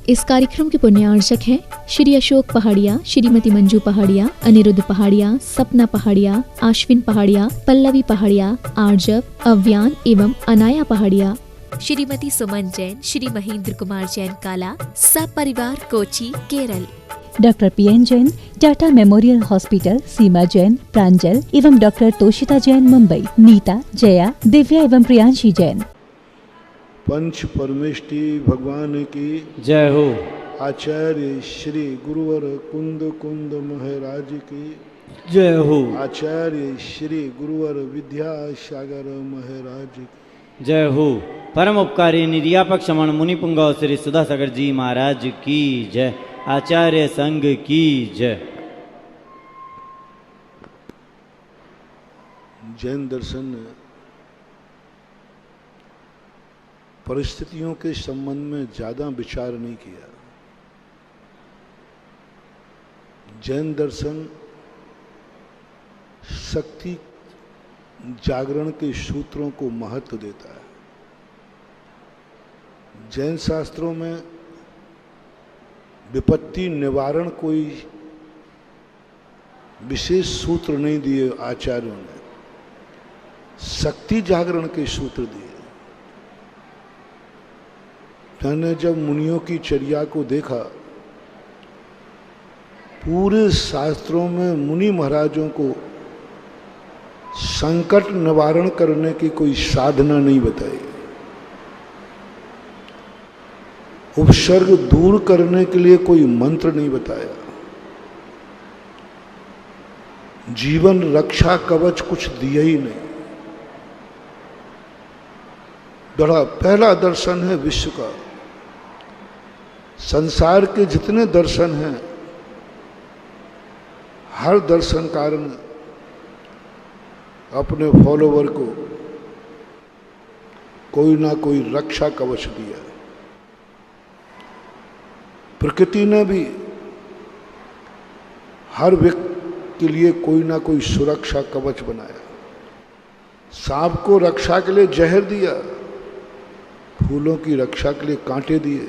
इस कार्यक्रम के पुण्यार्चक हैं श्री अशोक पहाड़िया, श्रीमती मंजू पहाड़िया, अनिरुद्ध पहाड़िया, सपना पहाड़िया, आश्विन पहाड़िया, पल्लवी पहाड़िया, आर्जव, अव्यान एवं अनाया पहाड़िया, श्रीमती सुमन जैन, श्री महेंद्र कुमार जैन काला, सब परिवार Kochi, Kerala. Doctor PN Jain, Tata memorial hospital, Seema Jain, Pranjal एवं डॉक्टर तोशिता जैन, मुंबई। नीता, जया, दिव्या एवं प्रियांशी जैन। पंच परमेष्टि भगवान की जय हो। आचार्य श्री गुरुवर कुंद कुंद महाराज की जय हो। आचार्य श्री गुरुवर विद्यासागर महाराज की जय हो। परम उपकारी निर्यापक श्रमण मुनि पुंगव श्री सुधासागर जी महाराज की जय। आचार्य संघ की जय। जैन दर्शन ने परिस्थितियों के संबंध में ज्यादा विचार नहीं किया। जैन दर्शन शक्ति जागरण के सूत्रों को महत्व देता है। जैन शास्त्रों में विपत्ति निवारण कोई विशेष सूत्र नहीं दिए आचार्यों ने, शक्ति जागरण के सूत्र दिए। मैंने जब मुनियों की चर्या को देखा, पूरे शास्त्रों में मुनि महाराजों को संकट निवारण करने की कोई साधना नहीं बताई, उपसर्ग दूर करने के लिए कोई मंत्र नहीं बताया, जीवन रक्षा कवच कुछ दिया ही नहीं। बड़ा पहला दर्शन है विश्व का। संसार के जितने दर्शन हैं, हर दर्शनकार ने अपने फॉलोवर को कोई ना कोई रक्षा कवच दिया। प्रकृति ने भी हर व्यक्ति के लिए कोई ना कोई सुरक्षा कवच बनाया। सांप को रक्षा के लिए जहर दिया, फूलों की रक्षा के लिए कांटे दिए।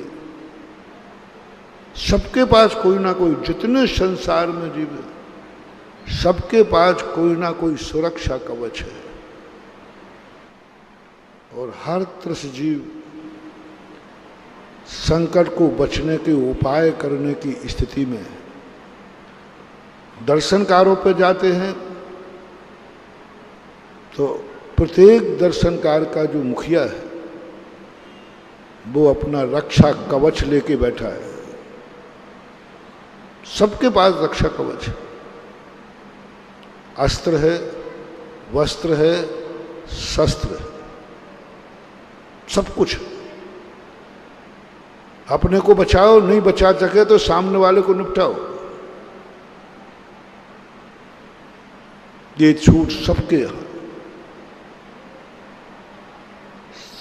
सबके पास कोई ना कोई, जितने संसार में जीव है, सबके पास कोई ना कोई सुरक्षा कवच है। और हर त्रस्त जीव संकट को बचने के उपाय करने की स्थिति में दर्शनकारों पर जाते हैं। तो प्रत्येक दर्शनकार का जो मुखिया है, वो अपना रक्षा कवच लेके बैठा है। सबके पास रक्षा कवच है, अस्त्र है, वस्त्र है, शस्त्र है, सब कुछ। अपने को बचाओ, नहीं बचा सके तो सामने वाले को निपटाओ। ये छूट सबके यहां।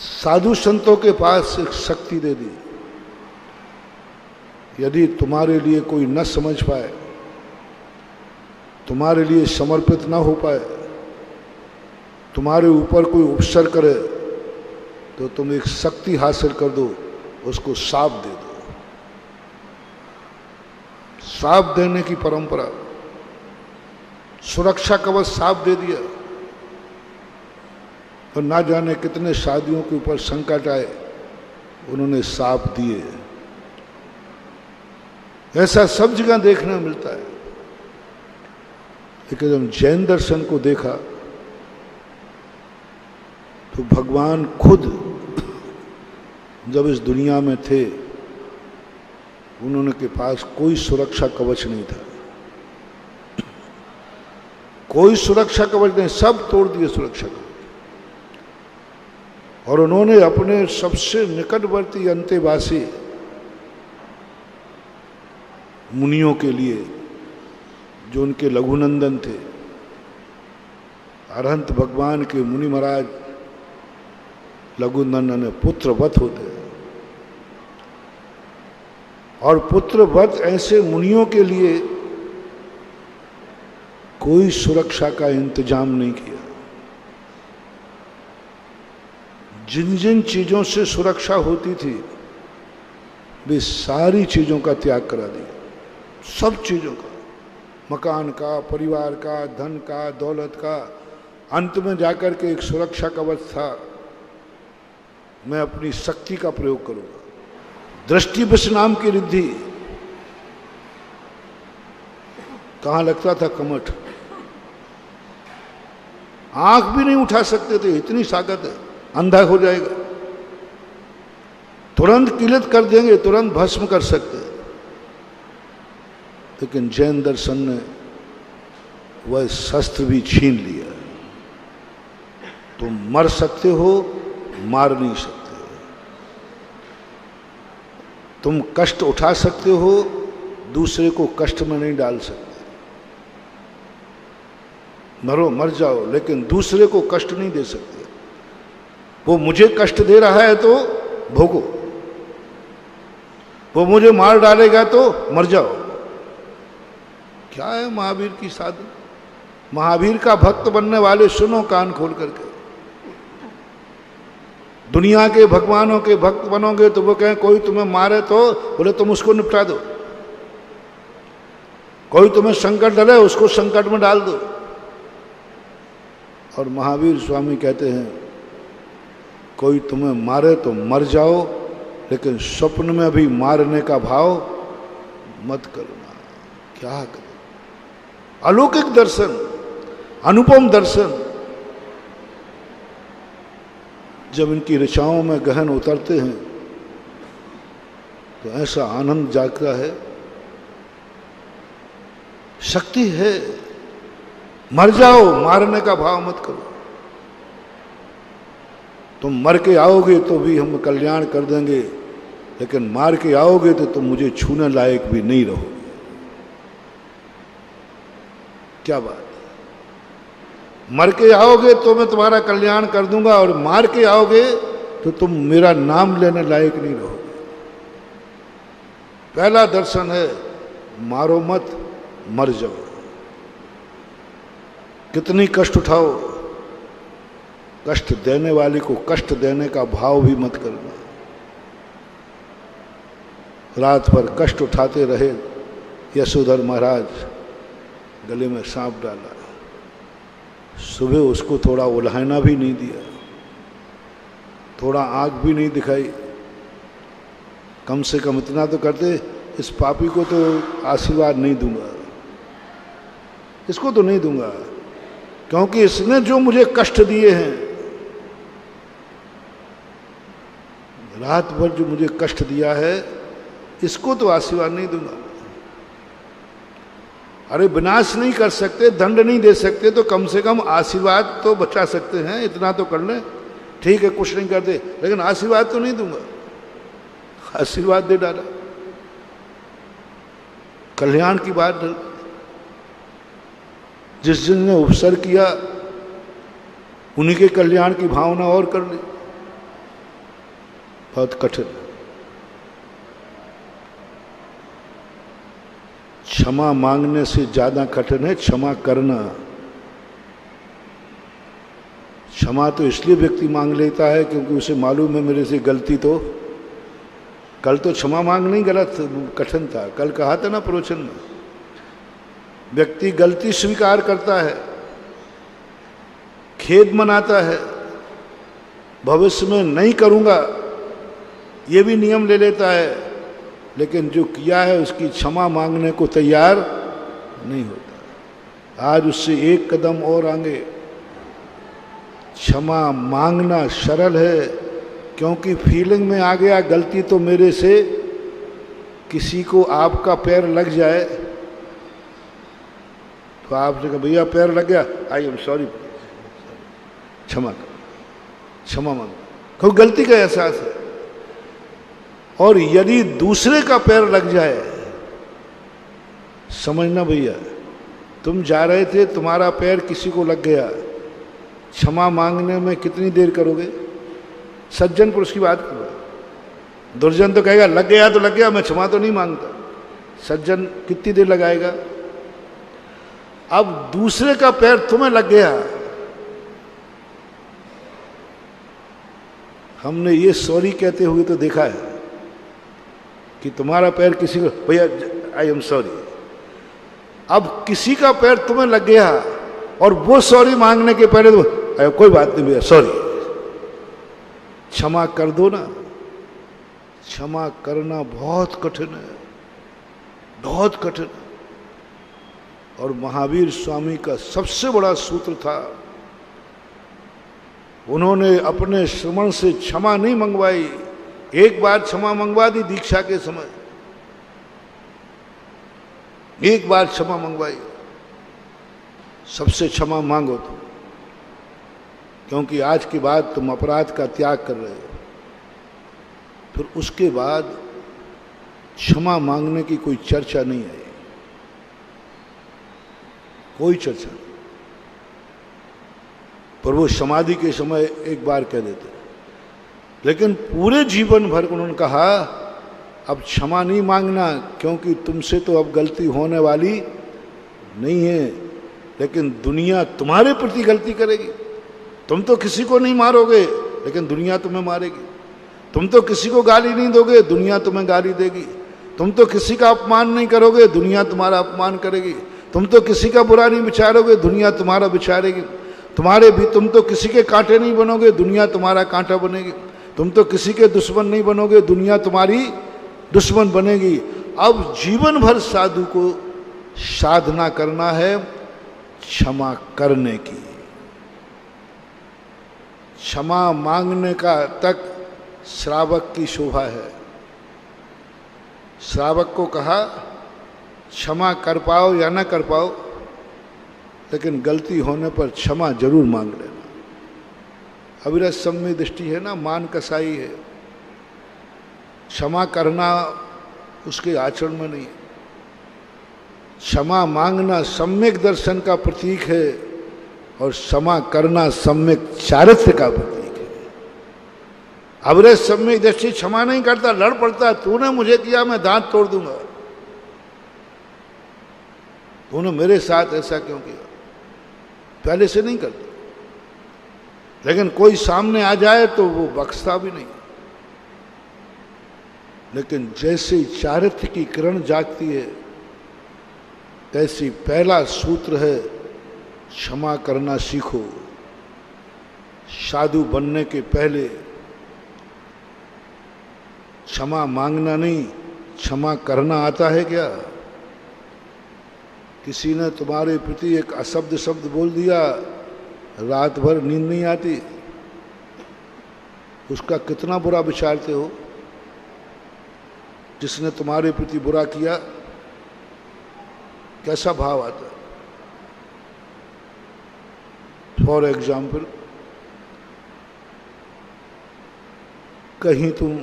साधु संतों के पास एक शक्ति दे दी। यदि तुम्हारे लिए कोई न समझ पाए, तुम्हारे लिए समर्पित न हो पाए, तुम्हारे ऊपर कोई उपसर करे, तो तुम एक शक्ति हासिल कर दो, उसको शाप दे दो। शाप देने की परंपरा, सुरक्षा कवच शाप दे दिया। और ना जाने कितने शादियों के ऊपर संकट आए, उन्होंने शाप दिए। ऐसा सब जगह देखने मिलता है। लेकिन जब जैन दर्शन को देखा तो भगवान खुद जब इस दुनिया में थे, उन्होंने के पास कोई सुरक्षा कवच नहीं था। कोई सुरक्षा कवच नहीं, सब तोड़ दिए सुरक्षा कवच। और उन्होंने अपने सबसे निकटवर्ती अंतेवासी मुनियों के लिए, जो उनके लघुनंदन थे, अरहंत भगवान के मुनि महाराज लघुनंदन पुत्रवत होते हैं। और पुत्रवत ऐसे मुनियों के लिए कोई सुरक्षा का इंतजाम नहीं किया। जिन जिन चीजों से सुरक्षा होती थी, वे सारी चीज़ों का त्याग करा दिया, सब चीज़ों का, मकान का, परिवार का, धन का, दौलत का। अंत में जाकर के एक सुरक्षा कवच था, मैं अपनी शक्ति का प्रयोग करूंगा। दृष्टि विष नाम की रिद्धि, कहां लगता था कमठ, आंख भी नहीं उठा सकते थे, इतनी ताकत है, अंधा हो जाएगा, तुरंत किलित कर देंगे, तुरंत भस्म कर सकते। लेकिन जैन दर्शन ने वह शस्त्र भी छीन लिया। तुम मर सकते हो, मार नहीं सकते। तुम कष्ट उठा सकते हो, दूसरे को कष्ट में नहीं डाल सकते। मरो, मर जाओ, लेकिन दूसरे को कष्ट नहीं दे सकते। वो मुझे कष्ट दे रहा है तो भोगो, वो मुझे मार डालेगा तो मर जाओ। क्या है महावीर की साधन? महावीर का भक्त बनने वाले सुनो कान खोल करके। दुनिया के भगवानों के भक्त बनोगे तो वो कहें कोई तुम्हें मारे तो बोले तुम उसको निपटा दो, कोई तुम्हें संकट डाले उसको संकट में डाल दो। और महावीर स्वामी कहते हैं कोई तुम्हें मारे तो मर जाओ, लेकिन स्वप्न में भी मारने का भाव मत करना। क्या करें? अलौकिक दर्शन, अनुपम दर्शन जब इनकी ऋचाओं में गहन उतरते हैं तो ऐसा आनंद जागता है। शक्ति है, मर जाओ, मारने का भाव मत करो। तुम मर के आओगे तो भी हम कल्याण कर देंगे, लेकिन मार के आओगे तो तुम मुझे छूने लायक भी नहीं रहोगे। क्या बात है? मर के आओगे तो मैं तुम्हारा कल्याण कर दूंगा, और मार के आओगे तो तुम मेरा नाम लेने लायक नहीं रहोगे। पहला दर्शन है मारो मत, मर जाओ। कितनी कष्ट उठाओ, कष्ट देने वाले को कष्ट देने का भाव भी मत करना। रात भर कष्ट उठाते रहे यशोधर महाराज, गले में सांप डाला, सुबह उसको थोड़ा उल्हाना भी नहीं दिया, थोड़ा आंख भी नहीं दिखाई। कम से कम इतना तो करते, इस पापी को तो आशीर्वाद नहीं दूंगा, इसको तो नहीं दूंगा, क्योंकि इसने जो मुझे कष्ट दिए हैं, रात भर जो मुझे कष्ट दिया है, इसको तो आशीर्वाद नहीं दूंगा। अरे विनाश नहीं कर सकते, दंड नहीं दे सकते, तो कम से कम आशीर्वाद तो बचा सकते हैं, इतना तो कर ले। ठीक है कुछ नहीं करते, लेकिन आशीर्वाद तो नहीं दूंगा। आशीर्वाद दे डाला, कल्याण की बात। जिस जिसने उपसर किया उन्हीं के कल्याण की भावना और कर ली। बहुत कठिन। क्षमा मांगने से ज्यादा कठिन है क्षमा करना। क्षमा तो इसलिए व्यक्ति मांग लेता है क्योंकि उसे मालूम है मेरे से गलती तो, कल तो क्षमा मांगना ही गलत कठिन था। कल कहा था ना प्रवचन में, व्यक्ति गलती स्वीकार करता है, खेद मनाता है, भविष्य में नहीं करूंगा ये भी नियम ले लेता है, लेकिन जो किया है उसकी क्षमा मांगने को तैयार नहीं होता। आज उससे एक कदम और आगे। क्षमा मांगना सरल है, क्योंकि फीलिंग में आ गया गलती तो मेरे से। किसी को आपका पैर लग जाए तो आपने कहा भैया पैर लग गया, आई एम सॉरी, क्षमा कर, क्षमा मांग, कोई गलती का एहसास है। और यदि दूसरे का पैर लग जाए, समझना भैया तुम जा रहे थे, तुम्हारा पैर किसी को लग गया, क्षमा मांगने में कितनी देर करोगे? सज्जन पुरुष की बात करो। दुर्जन तो कहेगा लग गया तो लग गया, मैं क्षमा तो नहीं मांगता। सज्जन कितनी देर लगाएगा? अब दूसरे का पैर तुम्हें लग गया, हमने ये सॉरी कहते हुए तो देखा है, कि तुम्हारा पैर किसी को, भैया आई एम सॉरी, अब किसी का पैर तुम्हें लग गया और वो सॉरी मांगने के पहले तो कोई बात नहीं भैया सॉरी, क्षमा कर दो ना। क्षमा करना बहुत कठिन है, बहुत कठिन। और महावीर स्वामी का सबसे बड़ा सूत्र था, उन्होंने अपने श्रवण से क्षमा नहीं मंगवाई, एक बार क्षमा मंगवा दी दीक्षा के समय, एक बार क्षमा मंगवाई। सबसे क्षमा मांगो तुम, क्योंकि आज के बाद तुम अपराध का त्याग कर रहे हो। फिर उसके बाद क्षमा मांगने की कोई चर्चा नहीं आई, कोई चर्चा नहीं। पर वो समाधि के समय एक बार कह देते, लेकिन पूरे जीवन भर उन्होंने कहा अब क्षमा नहीं मांगना, क्योंकि तुमसे तो अब गलती होने वाली नहीं है, लेकिन दुनिया तुम्हारे प्रति गलती करेगी। तुम तो किसी को नहीं मारोगे, लेकिन दुनिया तुम्हें मारेगी। तुम तो किसी को गाली नहीं दोगे, दुनिया तुम्हें गाली देगी। तुम तो किसी का अपमान नहीं करोगे, दुनिया तुम्हारा अपमान करेगी। तुम तो किसी का बुरा नहीं विचारोगे, दुनिया तुम्हारा विचारेगी। तुम तो किसी के कांटे नहीं बनोगे, दुनिया तुम्हारा कांटा बनेगी। तुम तो किसी के दुश्मन नहीं बनोगे, दुनिया तुम्हारी दुश्मन बनेगी। अब जीवन भर साधु को साधना करना है क्षमा करने की। क्षमा मांगने का तक श्रावक की शोभा है। श्रावक को कहा क्षमा कर पाओ या ना कर पाओ, लेकिन गलती होने पर क्षमा जरूर मांग लेना। अविरत सम्यक दृष्टि है ना, मान कसाई है। क्षमा करना उसके आचरण में नहीं। क्षमा मांगना सम्यक दर्शन का प्रतीक है, और क्षमा करना सम्यक चारित्र्य का प्रतीक है। अविरत सम्यक दृष्टि क्षमा नहीं करता, लड़ पड़ता, तूने मुझे किया मैं दांत तोड़ दूंगा, तूने मेरे साथ ऐसा क्यों किया, पहले से नहीं करता। लेकिन कोई सामने आ जाए तो वो बख्शता भी नहीं। लेकिन जैसे ही चारित्र्य की किरण जागती है, तैसी पहला सूत्र है क्षमा करना सीखो। साधु बनने के पहले क्षमा मांगना नहीं, क्षमा करना आता है क्या? किसी ने तुम्हारे प्रति एक अशब्द शब्द बोल दिया, रात भर नींद नहीं आती, उसका कितना बुरा विचारते हो? जिसने तुम्हारे प्रति बुरा किया कैसा भाव आता है? फॉर एग्जाम्पल, कहीं तुम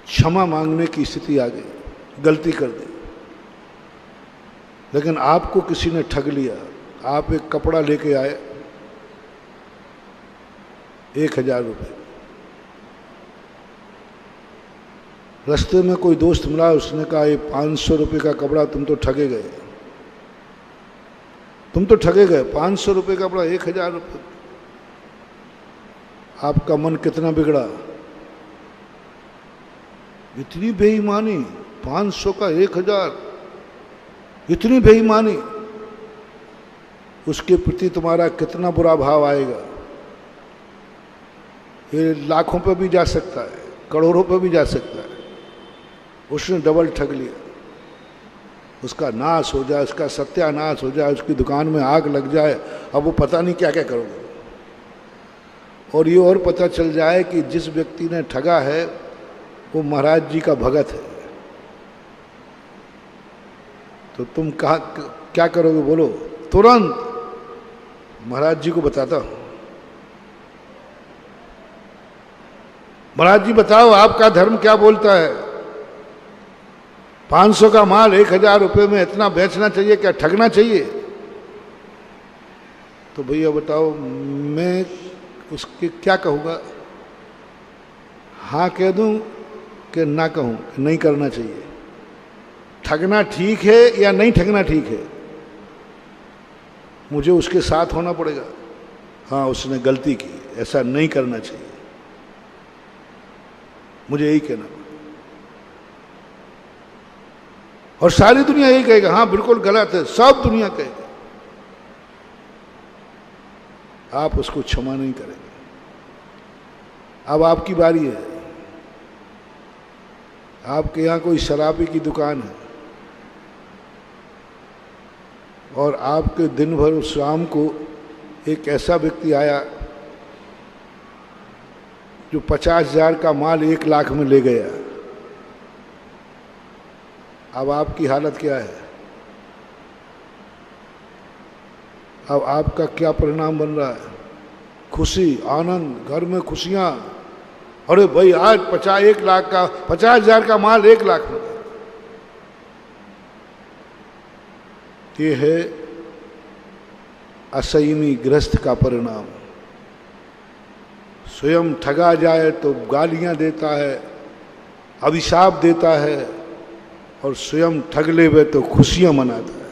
क्षमा मांगने की स्थिति आ गई, गलती कर दी, लेकिन आपको किसी ने ठग लिया। आप एक कपड़ा लेके आए 1000 रुपये, रास्ते में कोई दोस्त मिला, उसने कहा ये 500 रुपये का कपड़ा, तुम तो ठगे गए, तुम तो ठगे गए। 500 रुपये का कपड़ा 1000 रुपये। आपका मन कितना बिगड़ा? इतनी बेईमानी, 500 का 1000, इतनी बेईमानी, उसके प्रति तुम्हारा कितना बुरा भाव आएगा? ये लाखों पे भी जा सकता है, करोड़ों पे भी जा सकता है। उसने डबल ठग लिया, उसका नाश हो जाए, उसका सत्यानाश हो जाए, उसकी दुकान में आग लग जाए, अब वो पता नहीं क्या क्या करोगे। और ये और पता चल जाए कि जिस व्यक्ति ने ठगा है वो महाराज जी का भगत है, तो तुम क्या करोगे? बोलो। तुरंत महाराज जी को बताता हूं, महाराज जी बताओ आपका धर्म क्या बोलता है? 500 का माल 1000 रुपये में इतना बेचना चाहिए क्या, ठगना चाहिए? तो भैया बताओ मैं उसके क्या कहूँगा? हाँ कह दूं कि ना कहूँ कि नहीं करना चाहिए? ठगना ठीक है या नहीं ठगना ठीक है? मुझे उसके साथ होना पड़ेगा। हाँ उसने गलती की, ऐसा नहीं करना चाहिए। मुझे यही कहना पड़ा। और सारी दुनिया यही कहेगा, हाँ बिल्कुल गलत है, सब दुनिया कहेगा, आप उसको क्षमा नहीं करेंगे। अब आपकी बारी है। आपके यहां कोई शराबी की दुकान है और आपके दिन भर उस शाम को एक ऐसा व्यक्ति आया जो 50,000 का माल 1 लाख में ले गया। अब आपकी हालत क्या है? अब आपका क्या परिणाम बन रहा है? खुशी, आनंद, घर में खुशियां। अरे भाई आज 50,000 का माल 1 लाख में। ये है असंयमी गृहस्थ का परिणाम। स्वयं ठगा जाए तो गालियां देता है, अभिशाप देता है, और स्वयं ठग ले वे तो खुशियां मनाता है।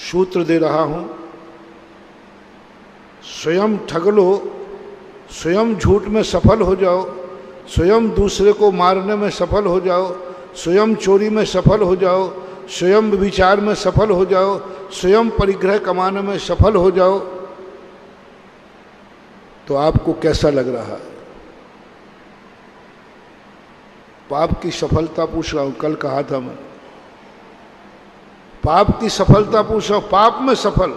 सूत्र दे रहा हूं, स्वयं ठग लो, स्वयं झूठ में सफल हो जाओ, स्वयं दूसरे को मारने में सफल हो जाओ, स्वयं चोरी में सफल हो जाओ, स्वयं विचार में सफल हो जाओ, स्वयं परिग्रह कमाने में सफल हो जाओ, तो आपको कैसा लग रहा है? पाप की सफलता पूछ रहा हूं, कल कहा था मैं, पाप की सफलता पूछ रहा हूं। पाप में सफल,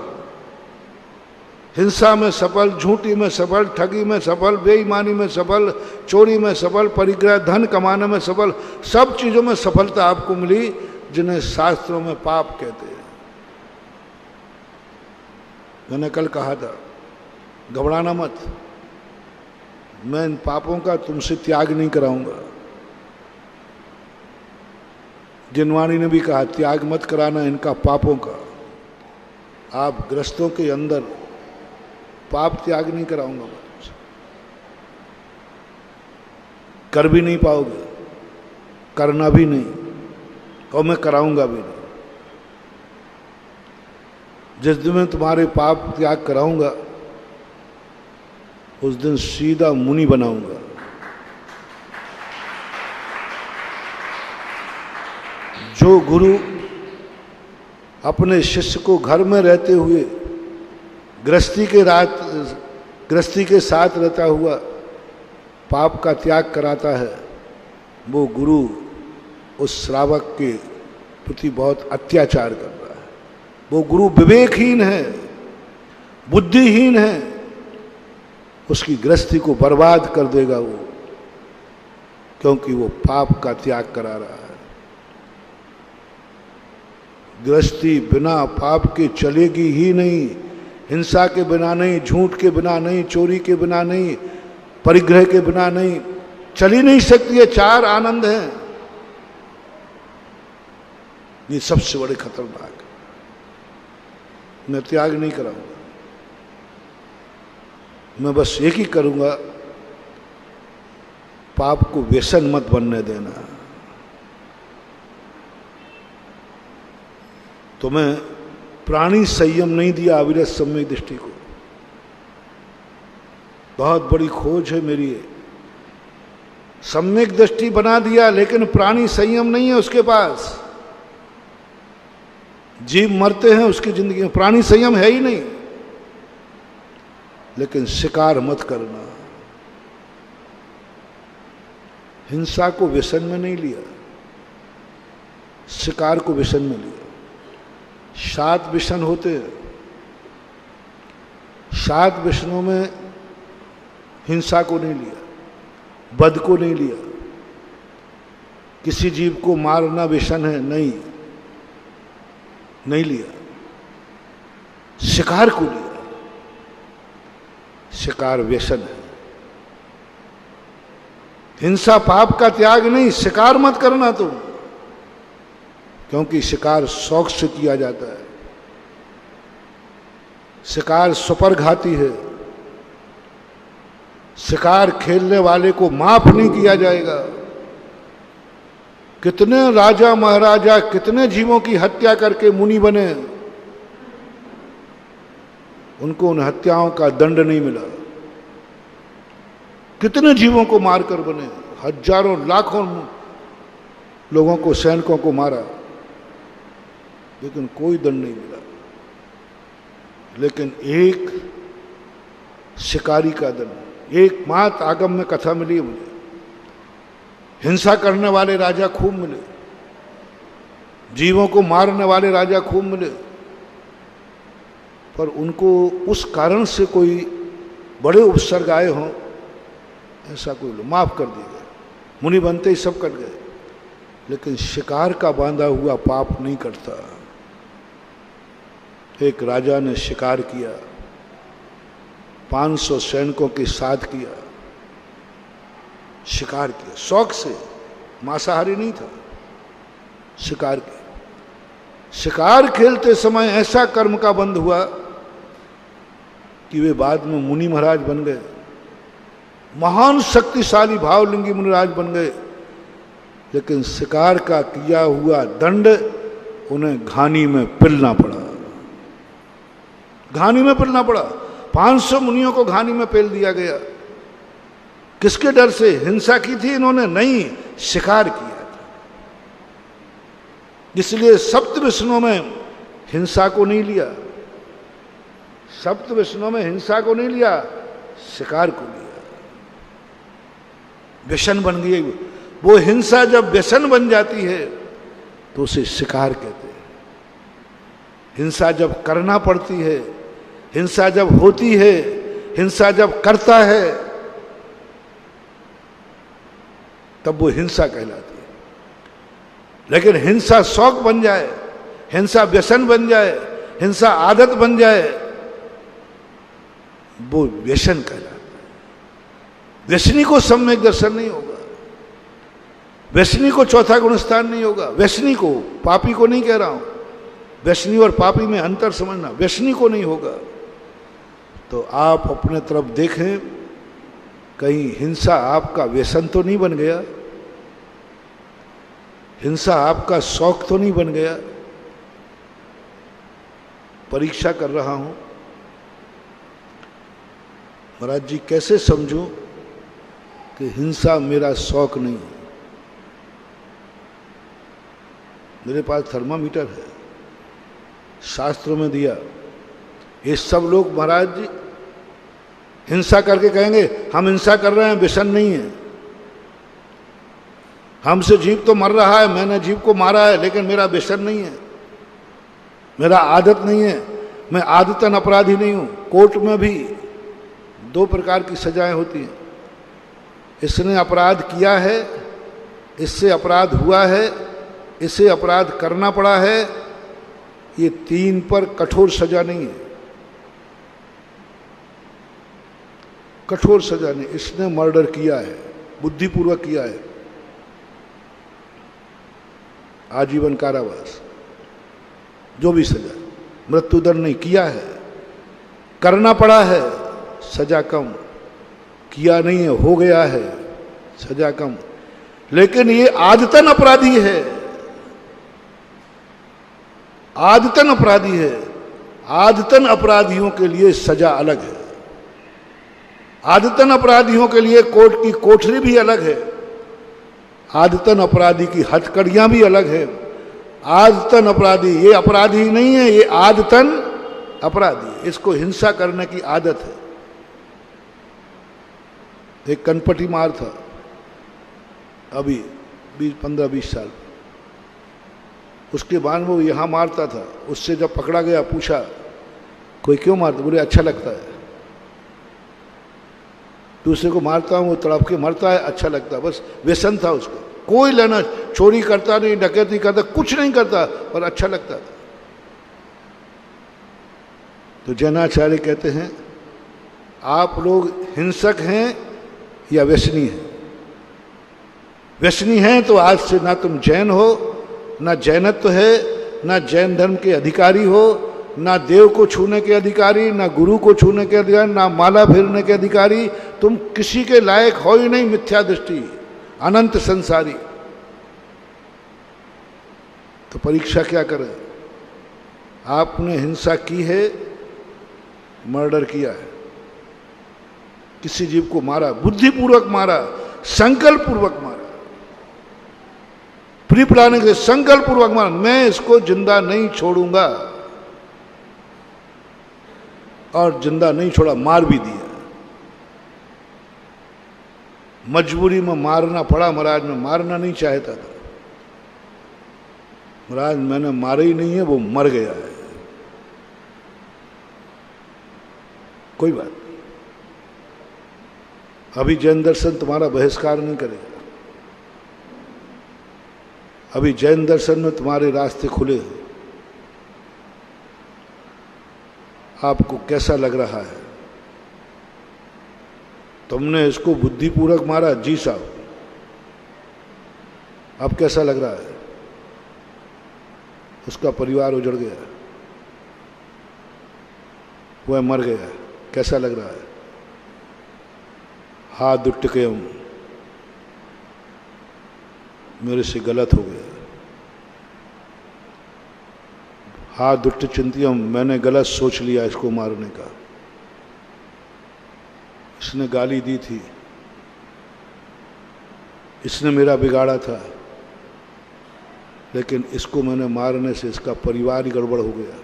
हिंसा में सफल, झूठी में सफल, ठगी में सफल, बेईमानी में सफल, चोरी में सफल, परिग्रह, धन कमाने में सफल, सब चीजों में सफलता आपको मिली जिन्हें शास्त्रों में पाप कहते हैं। मैंने कल कहा था, घबराना मत, मैं इन पापों का तुमसे त्याग नहीं कराऊंगा। जिनवाणी ने भी कहा, त्याग मत कराना इनका पापों का। आप ग्रस्तों के अंदर पाप त्याग नहीं कराऊंगा मैं तुमसे, कर भी नहीं पाओगे, करना भी नहीं, और मैं कराऊंगा भी नहीं। जिस दिन मैं तुम्हारे पाप त्याग कराऊंगा उस दिन सीधा मुनि बनाऊंगा। जो गुरु अपने शिष्य को घर में रहते हुए गृहस्थी के साथ रहता हुआ पाप का त्याग कराता है, वो गुरु उस श्रावक के प्रति बहुत अत्याचार कर रहा है। वो गुरु विवेकहीन है, बुद्धिहीन है, उसकी गृहस्थी को बर्बाद कर देगा वो, क्योंकि वो पाप का त्याग करा रहा है। गृहस्थी बिना पाप के चलेगी ही नहीं, हिंसा के बिना नहीं, झूठ के बिना नहीं, चोरी के बिना नहीं, परिग्रह के बिना नहीं, चल ही नहीं सकती है। 4 आनंद हैं, ये सबसे बड़े खतरनाक। मैं त्याग नहीं कराऊंगा, मैं बस एक ही करूंगा, पाप को व्यसन मत बनने देना। तो मैं प्राणी संयम नहीं दिया अविरत सम्यक दृष्टि को। बहुत बड़ी खोज है मेरी ये। सम्यक दृष्टि बना दिया लेकिन प्राणी संयम नहीं है उसके पास। जीव मरते हैं उसकी जिंदगी में, प्राणी संयम है ही नहीं। लेकिन शिकार मत करना। हिंसा को व्यसन में नहीं लिया, शिकार को व्यसन में लिया। 7 व्यसन होते हैं, 7 व्यसनों में हिंसा को नहीं लिया, वध को नहीं लिया, किसी जीव को मारना व्यसन है नहीं लिया, शिकार को लिया। शिकार व्यसन है। हिंसा पाप का त्याग नहीं, शिकार मत करना तुम, क्योंकि शिकार शौक से किया जाता है। शिकार सुपरघाती है। शिकार खेलने वाले को माफ नहीं किया जाएगा। कितने राजा महाराजा कितने जीवों की हत्या करके मुनि बने, उनको उन हत्याओं का दंड नहीं मिला। कितने जीवों को मारकर बने, हजारों लाखों लोगों को, सैनिकों को मारा, लेकिन कोई दंड नहीं मिला। लेकिन एक शिकारी का दंड, एकमात्र आगम में कथा मिली है मुझे। हिंसा करने वाले राजा खूब मिले, जीवों को मारने वाले राजा खूब मिले, पर उनको उस कारण से कोई बड़े उपसर्ग आए हों ऐसा कोई लोग माफ कर दिए गए, मुनि बनते ही सब कट गए। लेकिन शिकार का बांधा हुआ पाप नहीं कटता। एक राजा ने शिकार किया, 500 सैनिकों के साथ किया, शिकार किया शौक से, मांसाहारी नहीं था, शिकार किया। शिकार खेलते समय ऐसा कर्म का बंध हुआ कि वे बाद में मुनि महाराज बन गए, महान शक्तिशाली भावलिंगी मुनिराज बन गए। लेकिन शिकार का किया हुआ दंड उन्हें घानी में पिलना पड़ा, घानी में पिलना पड़ा। 500 मुनियों को घानी में पेल दिया गया। किसके डर से? हिंसा की थी इन्होंने? नहीं, शिकार किया था। इसलिए सप्तविष्णुओं में हिंसा को नहीं लिया, सप्तविष्णुओं में हिंसा को नहीं लिया, शिकार को लिया। व्यसन बन गई वो हिंसा। जब व्यसन बन जाती है तो उसे शिकार कहते हैं। हिंसा जब करना पड़ती है, हिंसा जब होती है, हिंसा जब करता है, तब वो हिंसा कहलाती है। लेकिन हिंसा शौक बन जाए, हिंसा व्यसन बन जाए, हिंसा आदत बन जाए, वो व्यसन कहलाता है। व्यसनी को सम्यक दर्शन नहीं होगा, व्यसनी को चौथा गुण स्थान नहीं होगा, व्यसनी को, पापी को नहीं कह रहा हूं, व्यसनी और पापी में अंतर समझना, व्यसनी को नहीं होगा। तो आप अपने तरफ देखें, कहीं हिंसा आपका व्यसन तो नहीं बन गया, हिंसा आपका शौक तो नहीं बन गया। परीक्षा कर रहा हूं महाराज जी, कैसे समझूं कि हिंसा मेरा शौक नहीं है? मेरे पास थर्मामीटर है, शास्त्रों में दिया। ये सब लोग महाराज जी हिंसा करके कहेंगे हम हिंसा कर रहे हैं, व्यसन नहीं है। हमसे जीव तो मर रहा है, मैंने जीव को मारा है, लेकिन मेरा व्यसन नहीं है, मेरा आदत नहीं है, मैं आदतन अपराधी नहीं हूं। कोर्ट में भी 2 प्रकार की सजाएं होती हैं। इसने अपराध किया है, इससे अपराध हुआ है, इसे अपराध करना पड़ा है, ये 3 पर कठोर सजा नहीं है, कठोर सजा नहीं। इसने मर्डर किया है, बुद्धिपूर्वक किया है, आजीवन कारावास, जो भी सजा, मृत्युदंड नहीं, किया है, करना पड़ा है, सजा कम, किया नहीं है, हो गया है, सजा कम। लेकिन ये आदतन अपराधी है, आदतन अपराधी है। आदतन अपराधियों के लिए सजा अलग है, आदतन अपराधियों के लिए कोर्ट की कोठरी भी अलग है, आदतन अपराधी की हथकड़ियां भी अलग है। आदतन अपराधी ये अपराधी नहीं है, ये आदतन अपराधी, इसको हिंसा करने की आदत है। एक कनपटी मार था अभी 15-20 साल, उसके बाद वो यहाँ मारता था। उससे जब पकड़ा गया, पूछा कोई क्यों मारता? बोले अच्छा लगता है, दूसरे को मारता हूँ वो तड़प के मरता है, अच्छा लगता है। बस व्यसन था उसका, कोई लेना, चोरी करता नहीं, डकैती करता, कुछ नहीं करता, पर अच्छा लगता था। तो जैनाचार्य कहते हैं आप लोग हिंसक हैं या व्यसनी हैं? व्यसनी हैं तो आज से ना तुम जैन हो, ना जैनत्व है, ना जैन धर्म के अधिकारी हो, ना देव को छूने के अधिकारी, ना गुरु को छूने के अधिकारी, ना माला फेरने के अधिकारी। तुम किसी के लायक हो ही नहीं, मिथ्या दृष्टि, अनंत संसारी। तो परीक्षा क्या करें? आपने हिंसा की है, मर्डर किया है, किसी जीव को मारा, बुद्धिपूर्वक मारा, संकल्प पूर्वक मारा, प्री प्लानिंग से संकल्प पूर्वक मारा, मैं इसको जिंदा नहीं छोड़ूंगा, और जिंदा नहीं छोड़ा, मार भी दिया। मजबूरी में मारना पड़ा महाराज, मैं मारना नहीं चाहता था महाराज, मैंने मारा ही नहीं है, वो मर गया है, कोई बात नहीं। अभी जैन दर्शन तुम्हारा बहिष्कार नहीं करेगा, अभी जैन दर्शन में तुम्हारे रास्ते खुले हैं। आपको कैसा लग रहा है? तुमने इसको बुद्धिपूर्वक मारा, जी साहब, अब कैसा लग रहा है? उसका परिवार उजड़ गया, वह मर गया, कैसा लग रहा है? हा दुट्टकयम, मेरे से गलत हो गया, हा दुट्ट चिंतियम, मैंने गलत सोच लिया इसको मारने का, इसने गाली दी थी, इसने मेरा बिगाड़ा था, लेकिन इसको मैंने मारने से इसका परिवार ही गड़बड़ हो गया,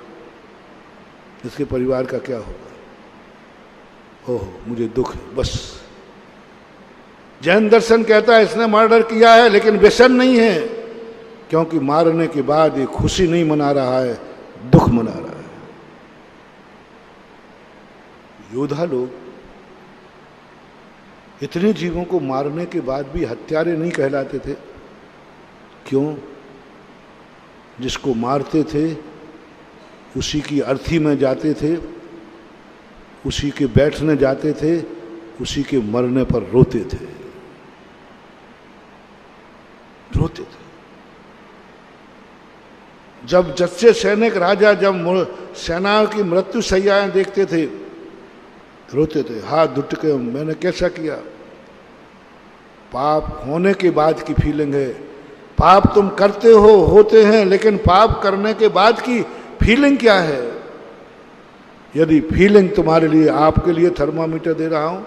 इसके परिवार का क्या होगा? ओह, मुझे दुख है। बस जैन दर्शन कहता है इसने मर्डर किया है, लेकिन व्यसन नहीं है, क्योंकि मारने के बाद ये खुशी नहीं मना रहा है, दुख मना रहा है। योद्धा लोग इतने जीवों को मारने के बाद भी हत्यारे नहीं कहलाते थे, क्यों? जिसको मारते थे उसी की अर्थी में जाते थे, उसी के बैठने जाते थे, उसी के मरने पर रोते थे, रोते थे। जब जच्चे सैनिक राजा जब सेनाओं की मृत्यु सैयाएं देखते थे, रोते थे, हाथ दुट के, मैंने कैसा किया? पाप होने के बाद की फीलिंग है, पाप तुम करते हो, होते हैं, लेकिन पाप करने के बाद की फीलिंग क्या है? यदि फीलिंग तुम्हारे लिए, आपके लिए थर्मामीटर दे रहा हूं,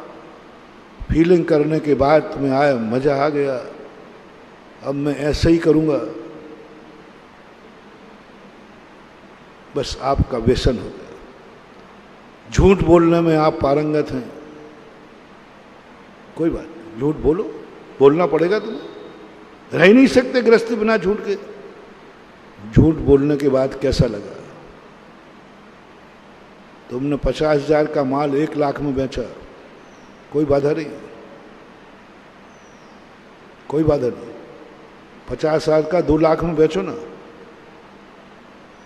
फीलिंग करने के बाद तुम्हें आया, मजा आ गया, अब मैं ऐसे ही करूंगा, बस आपका व्यसन हो गया। झूठ बोलने में आप पारंगत हैं, कोई बात नहीं, झूठ बोलो, बोलना पड़ेगा तुम्हें, रह ही नहीं सकते गृहस्थी बिना झूठ के। झूठ बोलने के बाद कैसा लगा? तुमने 50,000 का माल 1 लाख में बेचा, कोई बाधा नहीं, कोई बाधा नहीं। 50,000 का 2 लाख में बेचो ना,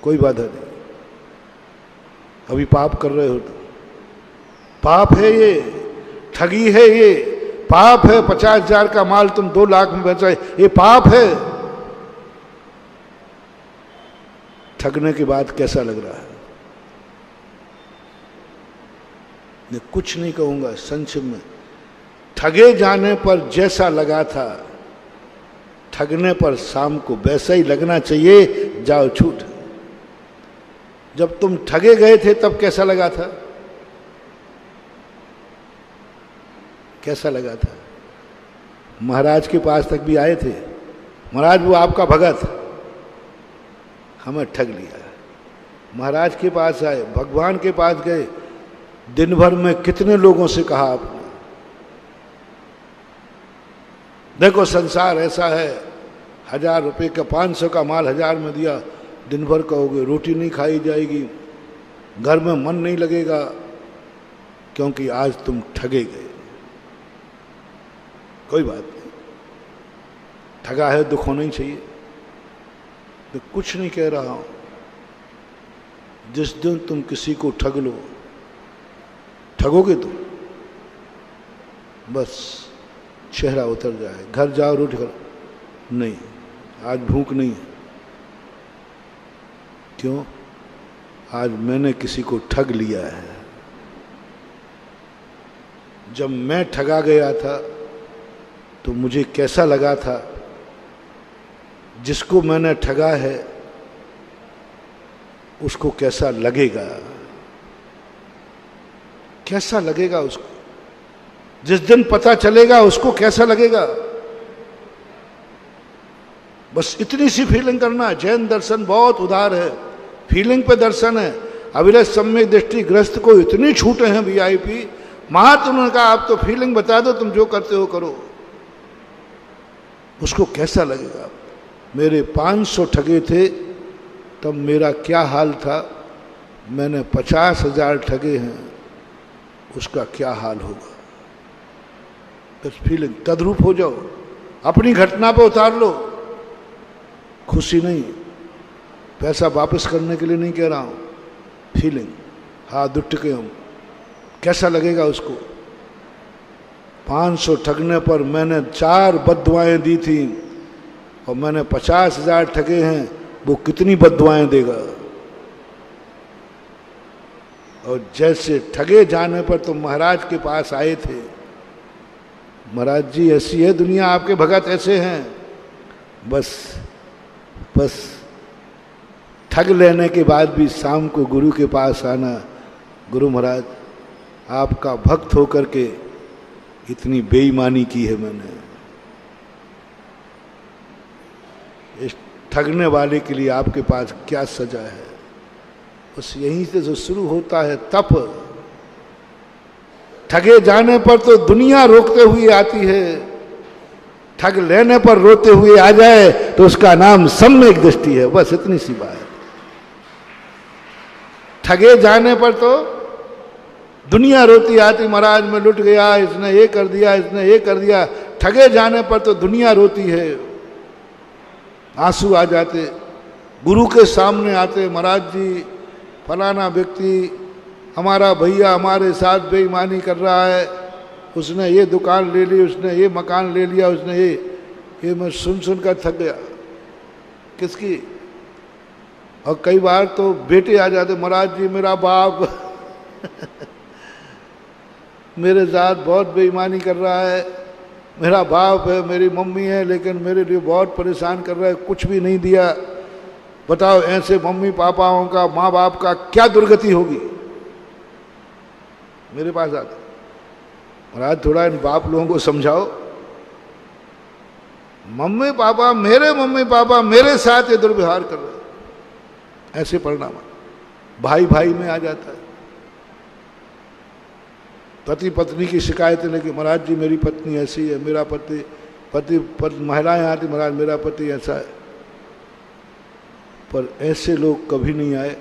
कोई बाधा नहीं। अभी पाप कर रहे हो तो पाप है, ये ठगी है, ये पाप है। 50,000 का माल तुम 2 लाख में बेचा, ये पाप है। ठगने के बाद कैसा लग रहा है? मैं कुछ नहीं कहूंगा, संक्षिप्त में, ठगे जाने पर जैसा लगा था, ठगने पर शाम को वैसा ही लगना चाहिए। जाओ छूट। जब तुम ठगे गए थे तब कैसा लगा था? कैसा लगा था? महाराज के पास तक भी आए थे, महाराज वो आपका भगत, हमें ठग लिया। महाराज के पास आए, भगवान के पास गए, दिन भर में कितने लोगों से कहा आपने, देखो संसार ऐसा है, 1000 रुपये का 500 का माल 1000 में दिया, दिन भर कहोगे, रोटी नहीं खाई जाएगी, घर में मन नहीं लगेगा, क्योंकि आज तुम ठगे गए। कोई बात नहीं, ठगा है, दुख होना ही चाहिए। मैं कुछ नहीं कह रहा हूं, जिस दिन तुम किसी को ठग लो, ठगोगे तुम, बस चेहरा उतर जाए, घर जाओ रोटी खाओ, नहीं आज भूख नहीं है, क्यों? आज मैंने किसी को ठग लिया है। जब मैं ठगा गया था तो मुझे कैसा लगा था, जिसको मैंने ठगा है उसको कैसा लगेगा, कैसा लगेगा उसको? जिस दिन पता चलेगा उसको कैसा लगेगा। बस इतनी सी फीलिंग करना। जैन दर्शन बहुत उदार है, फीलिंग पे दर्शन है। अभिलष सम्यक दृष्टि ग्रस्त को इतनी छूटे हैं वीआईपी। महात्मा ने कहा आप तो फीलिंग बता दो, तुम जो करते हो करो, उसको कैसा लगेगा। मेरे 500 ठगे थे तब मेरा क्या हाल था, मैंने 50,000 ठगे हैं, उसका क्या हाल होगा। बस फीलिंग तद्रूप हो जाओ, अपनी घटना पे उतार लो। खुशी नहीं, पैसा वापस करने के लिए नहीं कह रहा हूं, फीलिंग। हाँ दुट के हम, कैसा लगेगा उसको। 500 ठगने पर मैंने 4 बद्दुआएं दी थी और मैंने 50,000 ठगे हैं, वो कितनी बद्दुआएं देगा। और जैसे ठगे जाने पर तो महाराज के पास आए थे, महाराज जी ऐसी है दुनिया, आपके भगत ऐसे हैं। बस ठग लेने के बाद भी शाम को गुरु के पास आना, गुरु महाराज आपका भक्त होकर के इतनी बेईमानी की है मैंने। इस ठगने वाले के लिए आपके पास क्या सजा है। बस यहीं से जो शुरू होता है तप। ठगे जाने पर तो दुनिया रोकते हुए आती है, ठग लेने पर रोते हुए आ जाए तो उसका नाम सम्यक दृष्टि है। बस इतनी सी बात। ठगे जाने पर तो दुनिया रोती आती, महाराज मैं लुट गया, इसने ये कर दिया, इसने ये कर दिया। ठगे जाने पर तो दुनिया रोती है, आंसू आ जाते, गुरु के सामने आते, महाराज जी फलाना व्यक्ति हमारा भैया हमारे साथ बेईमानी कर रहा है, उसने ये दुकान ले ली, उसने ये मकान ले लिया, उसने ये मैं सुन कर थक गया। किसकी? और कई बार तो बेटे आ जाते, महाराज जी मेरा बाप मेरे साथ बहुत बेईमानी कर रहा है, मेरा बाप है, मेरी मम्मी है, लेकिन मेरे लिए बहुत परेशान कर रहा है, कुछ भी नहीं दिया। बताओ ऐसे मम्मी पापाओं का, माँ बाप का क्या दुर्गति होगी। मेरे पास आते, महाराज थोड़ा इन बाप लोगों को समझाओ। मम्मी पापा मेरे साथ ये दुर्व्यवहार कर रहे हैं। ऐसे परिणाम भाई भाई में आ जाता है। पति पत्नी की शिकायतें लेके, महाराज जी मेरी पत्नी ऐसी है, मेरा पति महिलाएं आती, महाराज मेरा पति ऐसा है। पर ऐसे लोग कभी नहीं आए।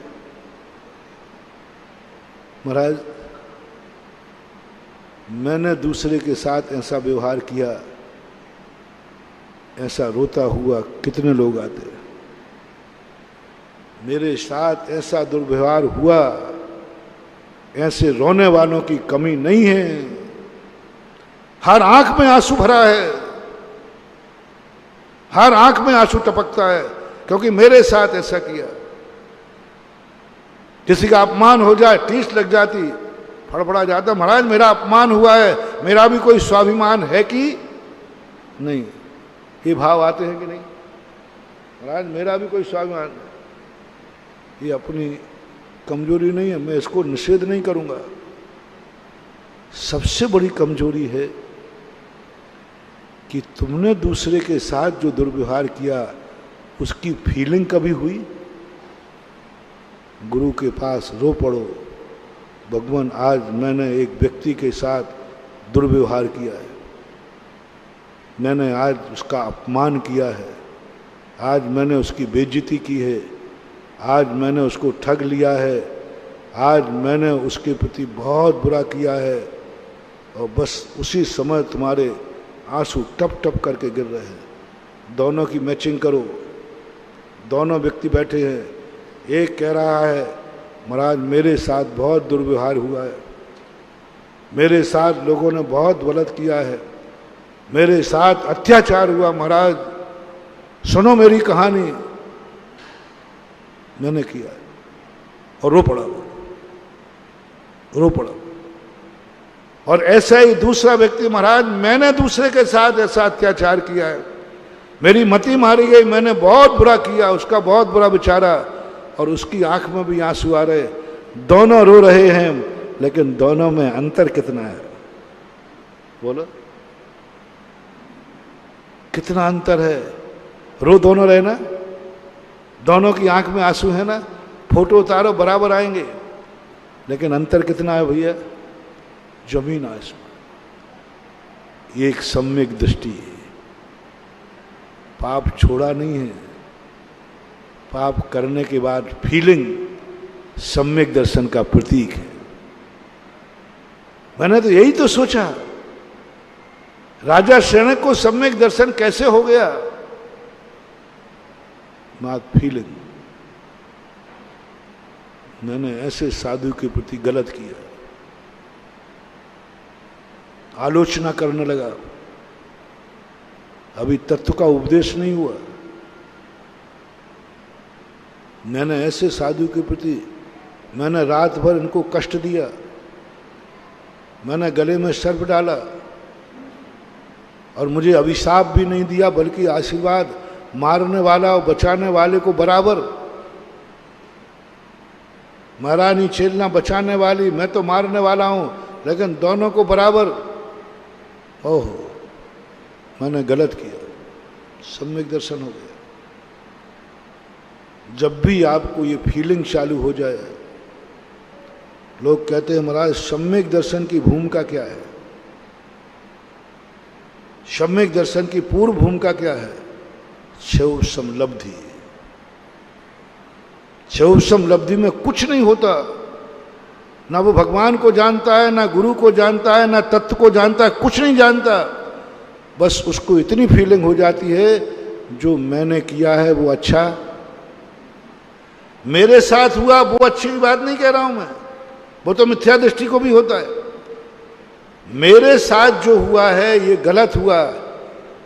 महाराज मैंने दूसरे के साथ ऐसा व्यवहार किया, ऐसा रोता हुआ कितने लोग आते। मेरे साथ ऐसा दुर्व्यवहार हुआ, ऐसे रोने वालों की कमी नहीं है। हर आंख में आंसू भरा है, हर आंख में आंसू टपकता है, क्योंकि मेरे साथ ऐसा किया। किसी का अपमान हो जाए, ठेस लग जाती, फड़फड़ा जाता, महाराज मेरा अपमान हुआ है, मेरा भी कोई स्वाभिमान है कि नहीं। ये भाव आते हैं कि नहीं? महाराज मेरा भी कोई स्वाभिमान, ये अपनी कमजोरी नहीं है, मैं इसको निषेध नहीं करूंगा। सबसे बड़ी कमजोरी है कि तुमने दूसरे के साथ जो दुर्व्यवहार किया उसकी फीलिंग कभी हुई? गुरु के पास रो पड़ो, भगवान आज मैंने एक व्यक्ति के साथ दुर्व्यवहार किया है, मैंने आज उसका अपमान किया है, आज मैंने उसकी बेइज्जती की है, आज मैंने उसको ठग लिया है, आज मैंने उसके प्रति बहुत बुरा किया है। और बस उसी समय तुम्हारे आंसू टप टप करके गिर रहे हैं। दोनों की मैचिंग करो। दोनों व्यक्ति बैठे हैं, एक कह रहा है महाराज मेरे साथ बहुत दुर्व्यवहार हुआ है, मेरे साथ लोगों ने बहुत गलत किया है, मेरे साथ अत्याचार हुआ, महाराज सुनो मेरी कहानी, मैंने किया है। और रो पड़ा। और ऐसा ही दूसरा व्यक्ति, महाराज मैंने दूसरे के साथ ऐसा अत्याचार किया है, मेरी मति मारी गई, मैंने बहुत बुरा किया, उसका बहुत बुरा बेचारा, और उसकी आंख में भी आंसू आ रहे। दोनों रो रहे हैं, लेकिन दोनों में अंतर कितना है? बोलो कितना अंतर है। रो दोनों रहे ना, दोनों की आंख में आंसू है ना, फोटो उतारो बराबर आएंगे, लेकिन अंतर कितना है भैया, जमीन आसमान। ये एक सम्यक दृष्टि है, पाप छोड़ा नहीं है, पाप करने के बाद फीलिंग सम्यक दर्शन का प्रतीक है। मैंने तो यही तो सोचा, राजा शनक को सम्यक दर्शन कैसे हो गया, मात फीलिंग। मैंने ऐसे साधु के प्रति गलत किया, आलोचना करने लगा, अभी तत्व का उपदेश नहीं हुआ। मैंने ऐसे साधु के प्रति, मैंने रात भर इनको कष्ट दिया, मैंने गले में सर्प डाला, और मुझे अभिशाप भी नहीं दिया बल्कि आशीर्वाद, मारने वाला और बचाने वाले को बराबर। महारानी छेलना बचाने वाली, मैं तो मारने वाला हूं, लेकिन दोनों को बराबर। ओहो, मैंने गलत किया, सम्यक दर्शन हो गया। जब भी आपको ये फीलिंग चालू हो जाए, लोग कहते हैं महाराज सम्यक दर्शन की भूमिका क्या है, सम्यक दर्शन की पूर्व भूमिका क्या है, शैव समलब्धि। शैव समलब्धि में कुछ नहीं होता, ना वो भगवान को जानता है, ना गुरु को जानता है, ना तत्व को जानता है, कुछ नहीं जानता। बस उसको इतनी फीलिंग हो जाती है, जो मैंने किया है वो अच्छा, मेरे साथ हुआ वो अच्छी बात नहीं कह रहा हूं मैं, वो तो मिथ्या दृष्टि को भी होता है। मेरे साथ जो हुआ है ये गलत हुआ,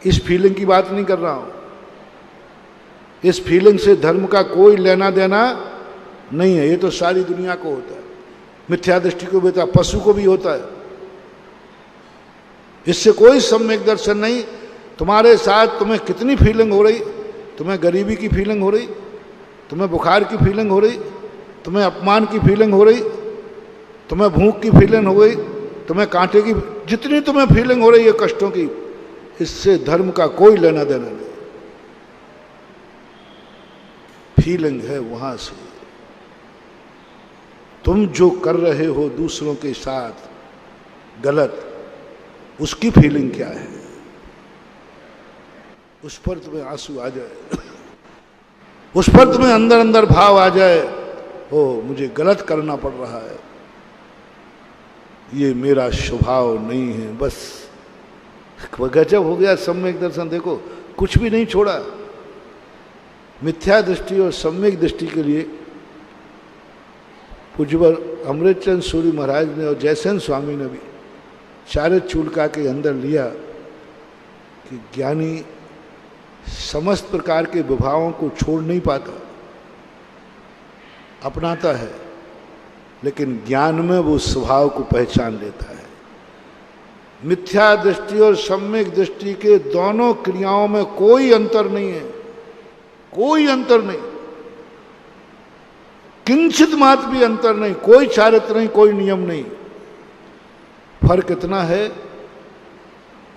इस फीलिंग की बात नहीं कर रहा हूं। इस फीलिंग से धर्म का कोई लेना देना नहीं है, ये तो सारी दुनिया को होता है, मिथ्या दृष्टि को भी होता है, पशु को भी होता है। इससे कोई सम्यक दर्शन नहीं। तुम्हारे साथ तुम्हें कितनी फीलिंग हो रही, तुम्हें गरीबी की फीलिंग हो रही, तुम्हें बुखार की फीलिंग हो रही, तुम्हें अपमान की फीलिंग हो रही, तुम्हें भूख की फीलिंग हो गई, तुम्हें कांटे की, जितनी तुम्हें फीलिंग हो रही है कष्टों की, इससे धर्म का कोई लेना देना नहीं। फीलिंग है वहां से। तुम जो कर रहे हो दूसरों के साथ गलत, उसकी फीलिंग क्या है, उस पर तुम्हें आंसू आ जाए, उस पर तुम्हें अंदर अंदर भाव आ जाए, ओ मुझे गलत करना पड़ रहा है, ये मेरा स्वभाव नहीं है। बस गजब हो गया सम्यक दर्शन। देखो कुछ भी नहीं छोड़ा। मिथ्या दृष्टि और सम्यक दृष्टि के लिए पूज्यवर अमृतचंद सूरी महाराज ने और जयसेन स्वामी ने भी चारित्र चूलिका के अंदर लिया कि ज्ञानी समस्त प्रकार के विभावों को छोड़ नहीं पाता, अपनाता है, लेकिन ज्ञान में वो स्वभाव को पहचान लेता है। मिथ्या दृष्टि और सम्यक दृष्टि के दोनों क्रियाओं में कोई अंतर नहीं है, कोई अंतर नहीं, किंचित मात्र भी अंतर नहीं, कोई चारित्र नहीं, कोई नियम नहीं। फर्क इतना है,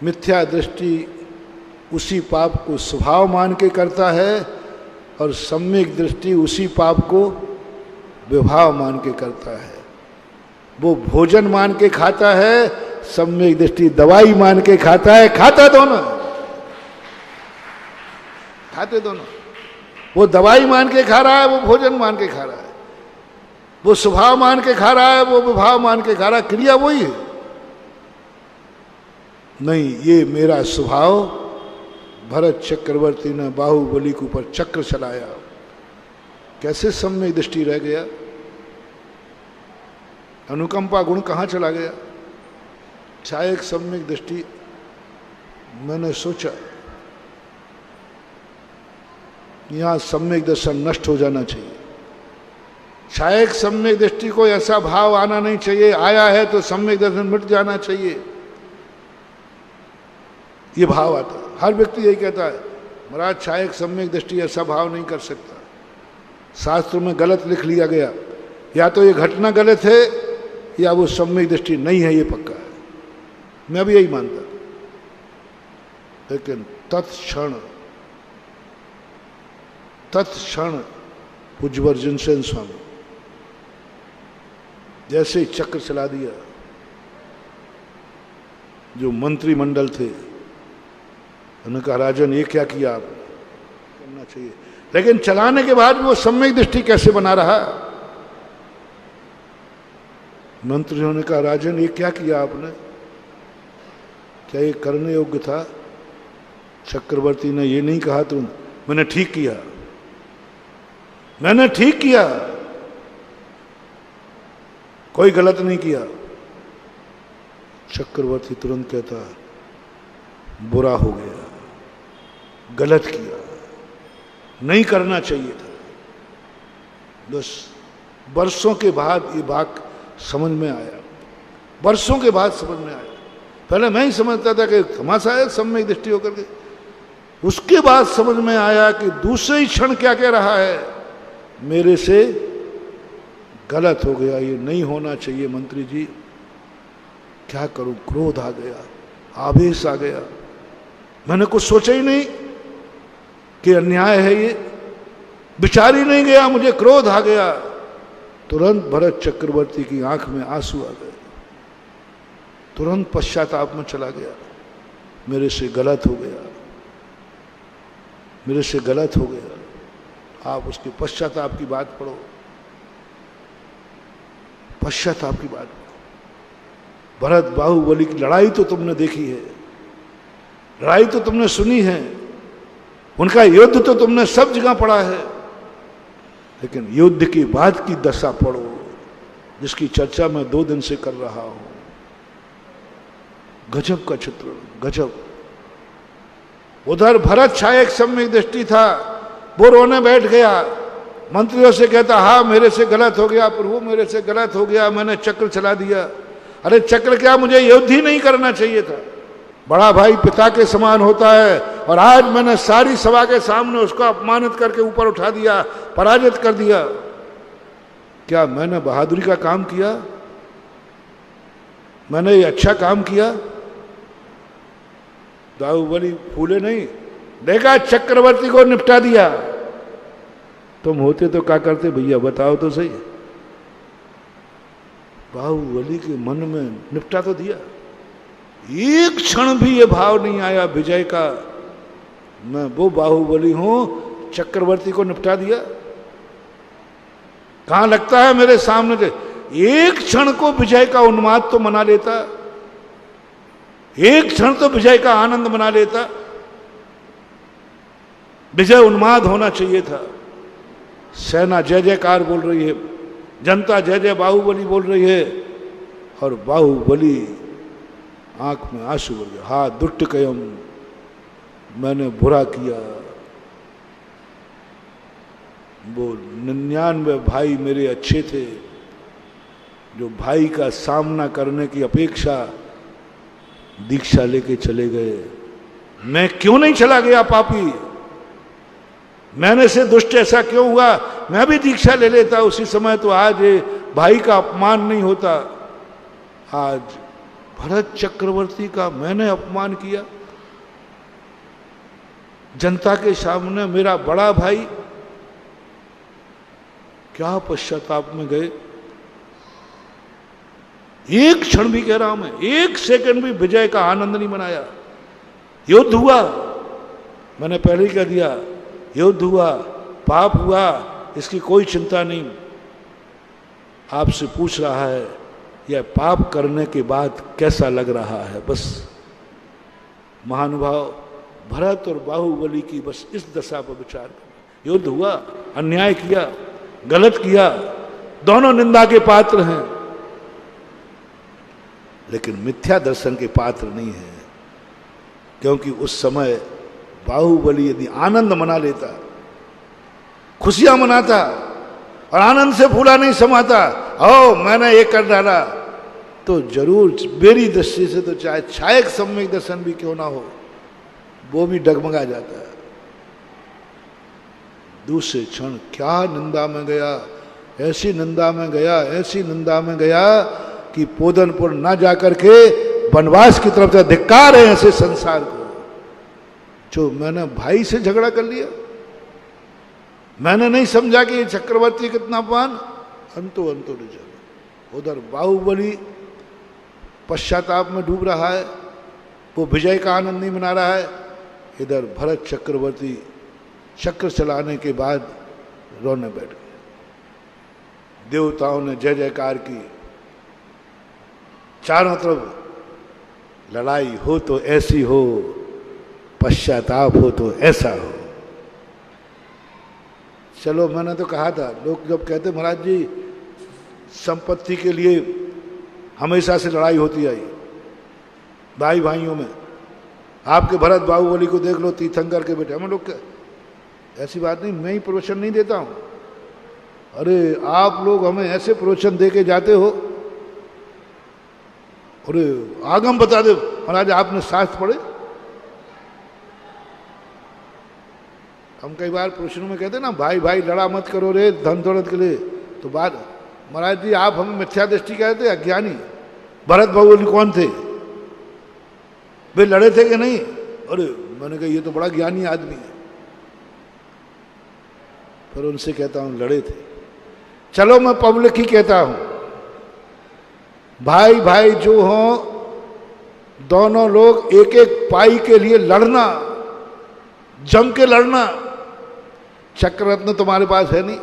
मिथ्या दृष्टि उसी पाप को स्वभाव मान के करता है और सम्यक दृष्टि उसी पाप को विभाव मान के करता है। वो भोजन मान के खाता है, सम्यक दृष्टि दवाई मान के खाता है। खाता दोनों, खाते दोनों। वो दवाई मान के खा रहा है, वो भोजन मान के खा रहा है, वो स्वभाव मान के खा रहा है, वो विभाव मान के खा रहा है, क्रिया वही है। नहीं, ये मेरा स्वभाव। भरत चक्रवर्ती ने बाहुबली के ऊपर चक्र चलाया, कैसे सम्यक दृष्टि रह गया, अनुकंपा गुण कहाँ चला गया। चाहे एक सम्यक दृष्टि, मैंने सोचा यहां सम्यक दर्शन नष्ट हो जाना चाहिए। शायद सम्यक दृष्टि को ऐसा भाव आना नहीं चाहिए, आया है तो सम्यक दर्शन मिट जाना चाहिए, ये भाव आता है। हर व्यक्ति यही कहता है महाराज शायद सम्यक दृष्टि ऐसा भाव नहीं कर सकता, शास्त्र में गलत लिख लिया गया, या तो ये घटना गलत है या वो सम्यक दृष्टि नहीं है, ये पक्का है। मैं भी यही मानता, लेकिन तत्क्षण पूज्यवर जिनसेन स्वामी जैसे ही चक्र चला दिया, जो मंत्रिमंडल थे उन्होंने कहा राजन ये क्या किया आपने, करना चाहिए। लेकिन चलाने के बाद वो सम्यक दृष्टि कैसे बना रहा। मंत्रियों ने कहा राजन ये क्या किया आपने, क्या ये करने योग्य था। चक्रवर्ती ने ये नहीं कहा तुरंत, मैंने ठीक किया, मैंने ठीक किया, कोई गलत नहीं किया। चक्रवर्ती तुरंत कहता बुरा हो गया, गलत किया, नहीं करना चाहिए था। बस बरसों के बाद ये बात समझ में आया, बरसों के बाद समझ में आया। पहले मैं ही समझता था कि तमाशा है सम्यक दृष्टि होकर के, उसके बाद समझ में आया कि दूसरे ही क्षण क्या कह रहा है, मेरे से गलत हो गया, ये नहीं होना चाहिए मंत्री जी, क्या करूं, क्रोध आ गया, आवेश आ गया, मैंने कुछ सोचा ही नहीं कि अन्याय है ये, विचार ही नहीं गया, मुझे क्रोध आ गया। तुरंत भरत चक्रवर्ती की आंख में आंसू आ गए, तुरंत पश्चाताप में चला गया, मेरे से गलत हो गया, मेरे से गलत हो गया। आप उसके पश्चाताप की बात पढ़ो, पश्चाताप की बात पढ़ो। भरत बाहुबली की लड़ाई तो तुमने देखी है, लड़ाई तो तुमने सुनी है, उनका युद्ध तो तुमने सब जगह पढ़ा है, लेकिन युद्ध के बाद की दशा पढ़ो, जिसकी चर्चा मैं 2 दिन से कर रहा हूं। गजब का चित्रण, गजब। उधर भरत छाया एक सम्यक दृष्टि था, वो रोने बैठ गया, मंत्रियों से कहता हाँ मेरे से गलत हो गया प्रभु, मेरे से गलत हो गया, मैंने चक्र चला दिया। अरे चक्र क्या, मुझे युद्ध ही नहीं करना चाहिए था। बड़ा भाई पिता के समान होता है, और आज मैंने सारी सभा के सामने उसको अपमानित करके ऊपर उठा दिया, पराजित कर दिया। क्या मैंने बहादुरी का काम किया, मैंने ये अच्छा काम किया। बाहुबली फूले नहीं, देखा चक्रवर्ती को निपटा दिया। तुम होते तो क्या करते भैया, बताओ तो सही। बाहुबली के मन में निपटा तो दिया, एक क्षण भी ये भाव नहीं आया विजय का, मैं वो बाहुबली हूं, चक्रवर्ती को निपटा दिया। कहां लगता है मेरे सामने थे, एक क्षण को विजय का उन्माद तो मना लेता, एक क्षण तो विजय का आनंद मना लेता। विजय उन्माद होना चाहिए था। सेना जय जयकार बोल रही है, जनता जय जय बाहुबली बोल रही है, और बाहुबली आंख में आंसू भर गया। हा दुष्टकयम, मैंने बुरा किया। वो 99 भाई मेरे अच्छे थे, जो भाई का सामना करने की अपेक्षा दीक्षा लेके चले गए। मैं क्यों नहीं चला गया पापी, मैंने से दुष्ट ऐसा क्यों हुआ, मैं भी दीक्षा ले लेता उसी समय, तो आज भाई का अपमान नहीं होता। आज भरत चक्रवर्ती का मैंने अपमान किया जनता के सामने, मेरा बड़ा भाई। क्या पश्चाताप में गए। एक क्षण भी कह रहा हूं मैं, एक सेकंड भी विजय का आनंद नहीं मनाया। युद्ध हुआ, मैंने पहले ही कह दिया, युद्ध हुआ, पाप हुआ, इसकी कोई चिंता नहीं। आपसे पूछ रहा है यह पाप करने के बाद कैसा लग रहा है, बस। महानुभाव भरत और बाहुबली की बस इस दशा पर विचार कर। युद्ध हुआ, अन्याय किया, गलत किया, दोनों निंदा के पात्र हैं, लेकिन मिथ्या दर्शन के पात्र नहीं है। क्योंकि उस समय बाहुबली यदि आनंद मना लेता, खुशियां मनाता और आनंद से फूला नहीं समाता, ओ मैंने ये कर डाला, तो जरूर मेरी दृष्टि से तो चाहे छायक सम्यक दर्शन भी क्यों ना हो, वो भी डगमगा जाता है। दूसरे क्षण क्या निंदा में गया, ऐसी निंदा में गया, ऐसी निंदा में गया कि पोदनपुर ना जाकर के वनवास की तरफ से धिक्कार है ऐसे संसार को। जो मैंने भाई से झगड़ा कर लिया, मैंने नहीं समझा कि ये चक्रवर्ती कितना अपमान, अंतो अंतो निजम। उधर बाहुबली पश्चाताप में डूब रहा है, वो विजय का आनंद नहीं मना रहा है। इधर भरत चक्रवर्ती चक्र चलाने के बाद रोने बैठ गए। देवताओं ने जय जयकार की, चारों तरफ लड़ाई हो तो ऐसी हो, पश्चाताप हो तो ऐसा हो। चलो मैंने तो कहा था, लोग जब कहते महाराज जी संपत्ति के लिए हमेशा से लड़ाई होती आई भाई भाइयों में, आपके भरत बाहुबली को देख लो, तीर्थंकर के बेटे। हम लोग ऐसी बात नहीं, मैं ही प्रवचन नहीं देता हूं। अरे आप लोग हमें ऐसे प्रवचन दे के जाते हो, अरे आगम बता दे महाराज आपने शास्त्र पढ़े। हम कई बार प्रवचनों में कहते ना भाई भाई लड़ा मत करो रे धन दौलत के लिए, तो बात महाराज जी आप हमें मिथ्या दृष्टि कहते, अज्ञानी। भरत बाहुबली कौन थे, वे लड़े थे कि नहीं? अरे मैंने कहा ये तो बड़ा ज्ञानी आदमी है, पर उनसे कहता हूं लड़े थे। चलो मैं पब्लिक ही कहता हूं, भाई भाई जो हो दोनों लोग एक एक पाई के लिए लड़ना, जम के लड़ना। चक्र रत्न तुम्हारे पास है नहीं,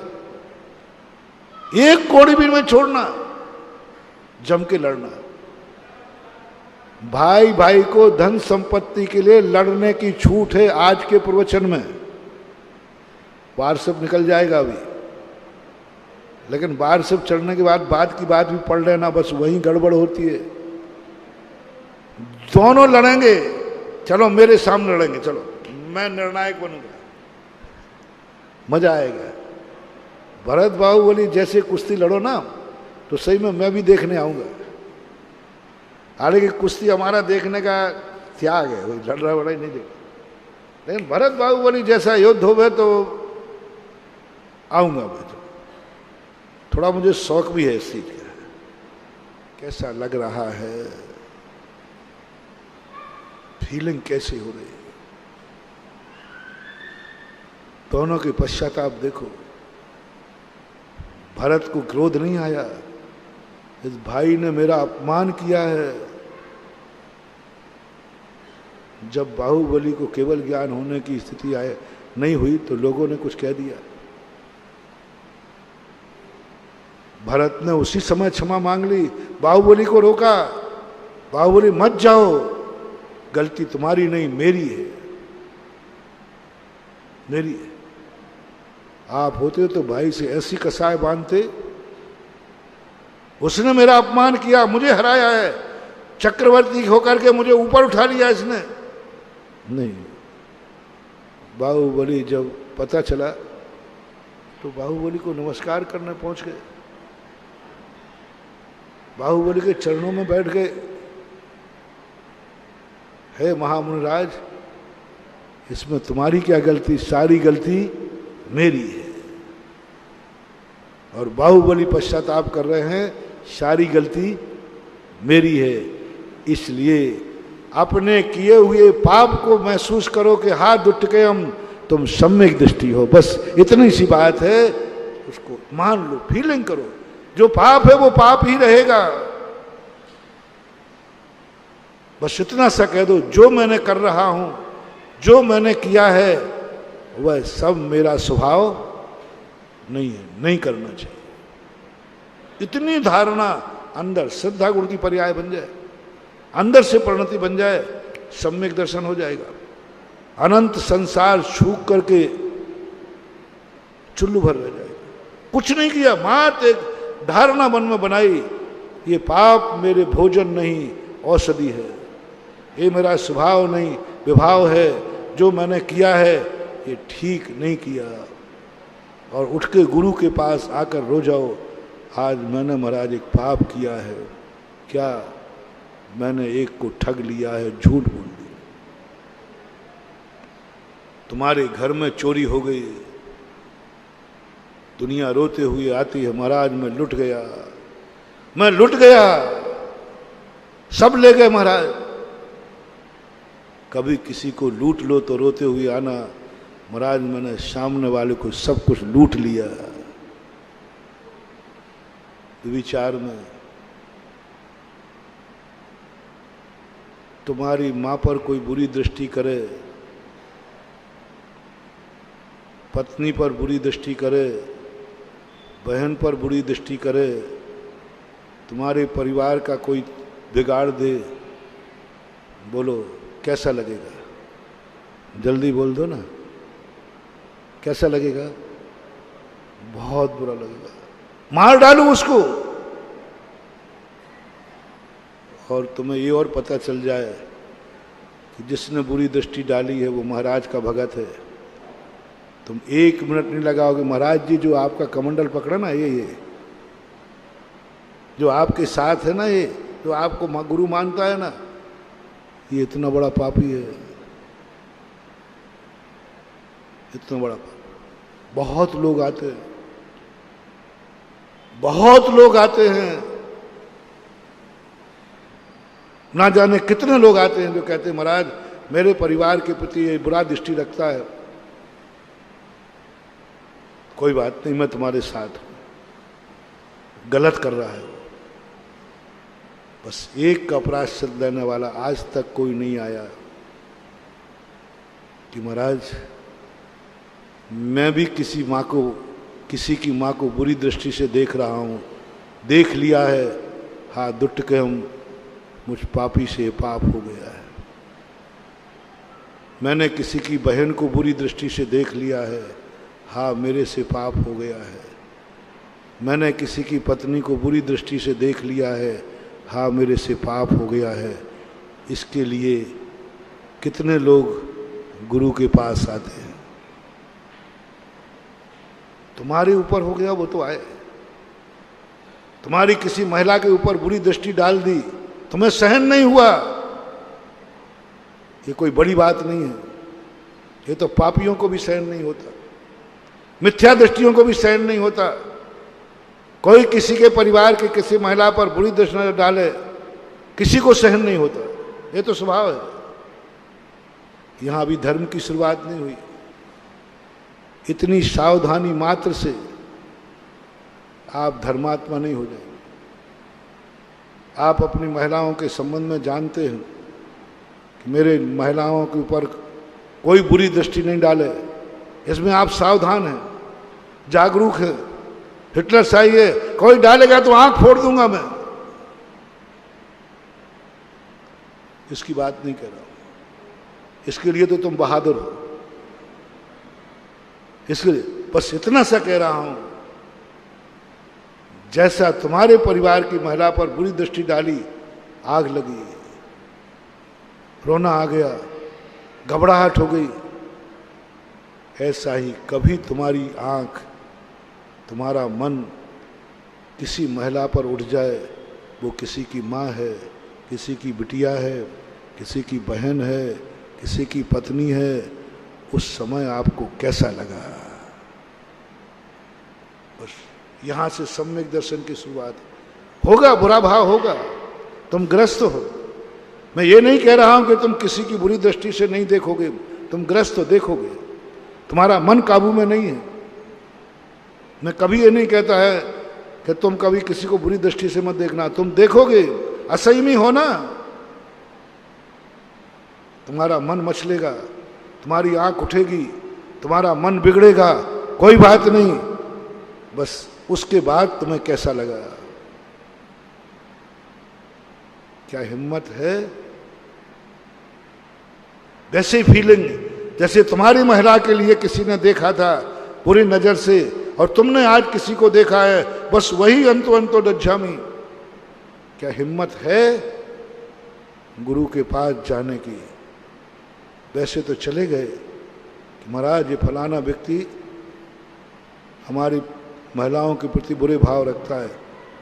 एक कौड़ी भी में छोड़ना, जम के लड़ना। भाई भाई को धन संपत्ति के लिए लड़ने की छूट है आज के प्रवचन में। वार्षिक निकल जाएगा अभी, लेकिन वार्षिक चढ़ने के बाद बात की बात भी पढ़ लेना, बस वहीं गड़बड़ होती है। दोनों लड़ेंगे, चलो मेरे सामने लड़ेंगे, चलो मैं निर्णायक बनूंगा, मजा आएगा। भरत बाहुबली जैसे कुश्ती लड़ो ना, तो सही में मैं भी देखने आऊंगा। हालांकि कुश्ती हमारा देखने का त्याग है, वही लड़ वड़ाई नहीं देख, लेकिन भरत बाहुबली जैसा युद्ध हो तो आऊंगा मैं। थोड़ा मुझे शौक भी है इस चीज का, कैसा लग रहा है, फीलिंग कैसी हो रही है। दोनों के पश्चाताप देखो। भरत को क्रोध नहीं आया, इस भाई ने मेरा अपमान किया है। जब बाहुबली को केवल ज्ञान होने की स्थिति आए नहीं हुई तो लोगों ने कुछ कह दिया। भरत ने उसी समय क्षमा मांग ली, बाहुबली को रोका, बाहुबली मत जाओ, गलती तुम्हारी नहीं मेरी है, मेरी है। आप होते तो भाई से ऐसी कसाय बांधते। उसने मेरा अपमान किया, मुझे हराया है, चक्रवर्ती होकर के मुझे ऊपर उठा लिया इसने। नहीं, बाहुबली जब पता चला तो बाहुबली को नमस्कार करने पहुंच गए, बाहुबली के चरणों में बैठ गए। हे महामुनिराज, इसमें तुम्हारी क्या गलती, सारी गलती मेरी है। और बाहुबली पश्चाताप कर रहे हैं, सारी गलती मेरी है। इसलिए अपने किए हुए पाप को महसूस करो कि हाथ उठ के हम तुम सम्यक दृष्टि हो, बस इतनी सी बात है, उसको मान लो, फीलिंग करो। जो पाप है वो पाप ही रहेगा, बस इतना सा कह दो, जो मैंने कर रहा हूं, जो मैंने किया है, वह सब मेरा स्वभाव नहीं है, नहीं करना चाहिए। इतनी धारणा अंदर श्रद्धा गुण की पर्याय बन जाए, अंदर से परिणति बन जाए, सम्यक दर्शन हो जाएगा। अनंत संसार छूक करके चुल्लू भर रह जाएगा। कुछ नहीं किया, मात्र एक धारणा मन में बनाई, ये पाप मेरे भोजन नहीं औषधि है, ये मेरा स्वभाव नहीं विभाव है, जो मैंने किया है ये ठीक नहीं किया। और उठ के गुरु के पास आकर रो जाओ, आज मैंने महाराज एक पाप किया है, क्या मैंने एक को ठग लिया है, झूठ बोल दिया, तुम्हारे घर में चोरी हो गई, दुनिया रोते हुए आती है, महाराज मैं लुट गया, मैं लुट गया। सब ले गए महाराज। कभी किसी को लूट लो तो रोते हुए आना, महाराज मैंने सामने वाले को सब कुछ लूट लिया। विचार में तुम्हारी मां पर कोई बुरी दृष्टि करे, पत्नी पर बुरी दृष्टि करे, बहन पर बुरी दृष्टि करे, तुम्हारे परिवार का कोई बिगाड़ दे, बोलो कैसा लगेगा? जल्दी बोल दो ना, कैसा लगेगा? बहुत बुरा लगेगा। मार डालो उसको। और तुम्हें ये और पता चल जाए कि जिसने बुरी दृष्टि डाली है वो महाराज का भगत है, तुम एक मिनट नहीं लगाओगे, महाराज जी जो आपका कमंडल पकड़ा ना, ये जो आपके साथ है ना, ये जो आपको गुरु मानता है ना, ये इतना बड़ा पापी है, इतना बड़ा पापी। बहुत लोग आते हैं, बहुत लोग आते हैं, ना जाने कितने लोग आते हैं जो कहते हैं महाराज मेरे परिवार के प्रति ये बुरा दृष्टि रखता है। कोई बात नहीं, मैं तुम्हारे साथ हूं, गलत कर रहा है वो, बस एक का प्रायश्चित देने वाला आज तक कोई नहीं आया कि महाराज मैं भी किसी माँ को, किसी की माँ को बुरी दृष्टि से देख रहा हूं, देख लिया है, हाथ दुट के हम मुझ पापी से पाप हो गया है। मैंने किसी की बहन को बुरी दृष्टि से देख लिया है, हाँ मेरे से पाप हो गया है। मैंने किसी की पत्नी को बुरी दृष्टि से देख लिया है, हाँ मेरे से पाप हो गया है। इसके लिए कितने लोग गुरु के पास आते हैं। तुम्हारे ऊपर हो गया वो तो आए, तुम्हारी किसी महिला के ऊपर बुरी दृष्टि डाल दी, तुम्हें सहन नहीं हुआ, ये कोई बड़ी बात नहीं है। ये तो पापियों को भी सहन नहीं होता, मिथ्या दृष्टियों को भी सहन नहीं होता। कोई किसी के परिवार के किसी महिला पर बुरी दृष्टि डाले, किसी को सहन नहीं होता, ये तो स्वभाव है। यहां अभी धर्म की शुरुआत नहीं हुई, इतनी सावधानी मात्र से आप धर्मात्मा नहीं हो जाएंगे। आप अपनी महिलाओं के संबंध में जानते हैं कि मेरे महिलाओं के ऊपर कोई बुरी दृष्टि नहीं डाले, इसमें आप सावधान हैं, जागरूक हैं। हिटलर शाही है, कोई डालेगा तो आंख फोड़ दूंगा मैं, इसकी बात नहीं कह रहा हूं। इसके लिए तो तुम बहादुर हो, इसके लिए बस इतना सा कह रहा हूं, जैसा तुम्हारे परिवार की महिला पर बुरी दृष्टि डाली, आग लगी, रोना आ गया, घबराहट हो गई, ऐसा ही कभी तुम्हारी आंख, तुम्हारा मन किसी महिला पर उठ जाए, वो किसी की माँ है, किसी की बिटिया है, किसी की बहन है, किसी की पत्नी है, उस समय आपको कैसा लगा? बस यहाँ से सम्यक दर्शन की शुरुआत होगा। बुरा भाव होगा, तुम ग्रस्त हो। मैं ये नहीं कह रहा हूं कि तुम किसी की बुरी दृष्टि से नहीं देखोगे, तुम ग्रस्त हो, देखोगे, तुम्हारा मन काबू में नहीं है। मैं कभी ये नहीं कहता है कि तुम कभी किसी को बुरी दृष्टि से मत देखना, तुम देखोगे, असंयमी हो ना, तुम्हारा मन मचलेगा, तुम्हारी आंख उठेगी, तुम्हारा मन बिगड़ेगा, कोई बात नहीं, बस उसके बाद तुम्हें कैसा लगा? क्या हिम्मत है? वैसे फीलिंग जैसे तुम्हारी महिला के लिए किसी ने देखा था बुरी नजर से, और तुमने आज किसी को देखा है, बस वही अंतो अंतो दज्झामी। क्या हिम्मत है गुरु के पास जाने की? वैसे तो चले गए कि महाराज ये फलाना व्यक्ति हमारी महिलाओं के प्रति बुरे भाव रखता है,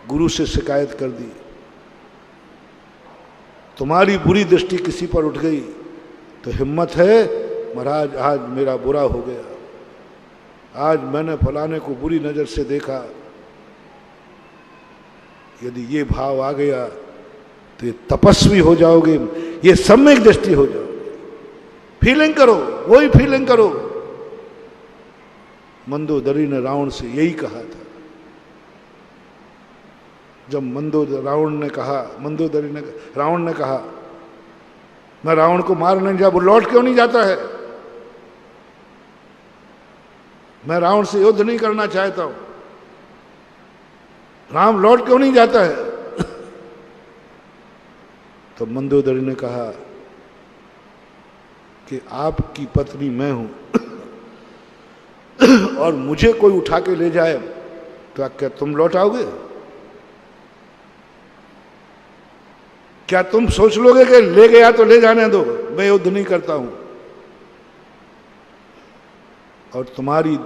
गुरु से शिकायत कर दी। तुम्हारी बुरी दृष्टि किसी पर उठ गई तो हिम्मत है, महाराज आज मेरा बुरा हो गया, आज मैंने फलाने को बुरी नज़र से देखा। यदि ये भाव आ गया तो ये तपस्वी हो जाओगे, ये सम्यक दृष्टि हो जाओगे। फीलिंग करो, वही फीलिंग करो। मंदोदरी ने रावण से यही कहा था। जब रावण ने कहा मैं रावण को मारने जा, वो लौट क्यों नहीं जाता है? मैं रावण से युद्ध नहीं करना चाहता हूं, राम लौट क्यों नहीं जाता है? तो मंदोदरी ने कहा कि आपकी पत्नी मैं हूं और मुझे कोई उठा के ले जाए तो क्या तुम लौट आओगे? क्या तुम सोच लोगे कि ले गया तो ले जाने दो, मैं युद्ध नहीं करता हूं? और तुम्हारी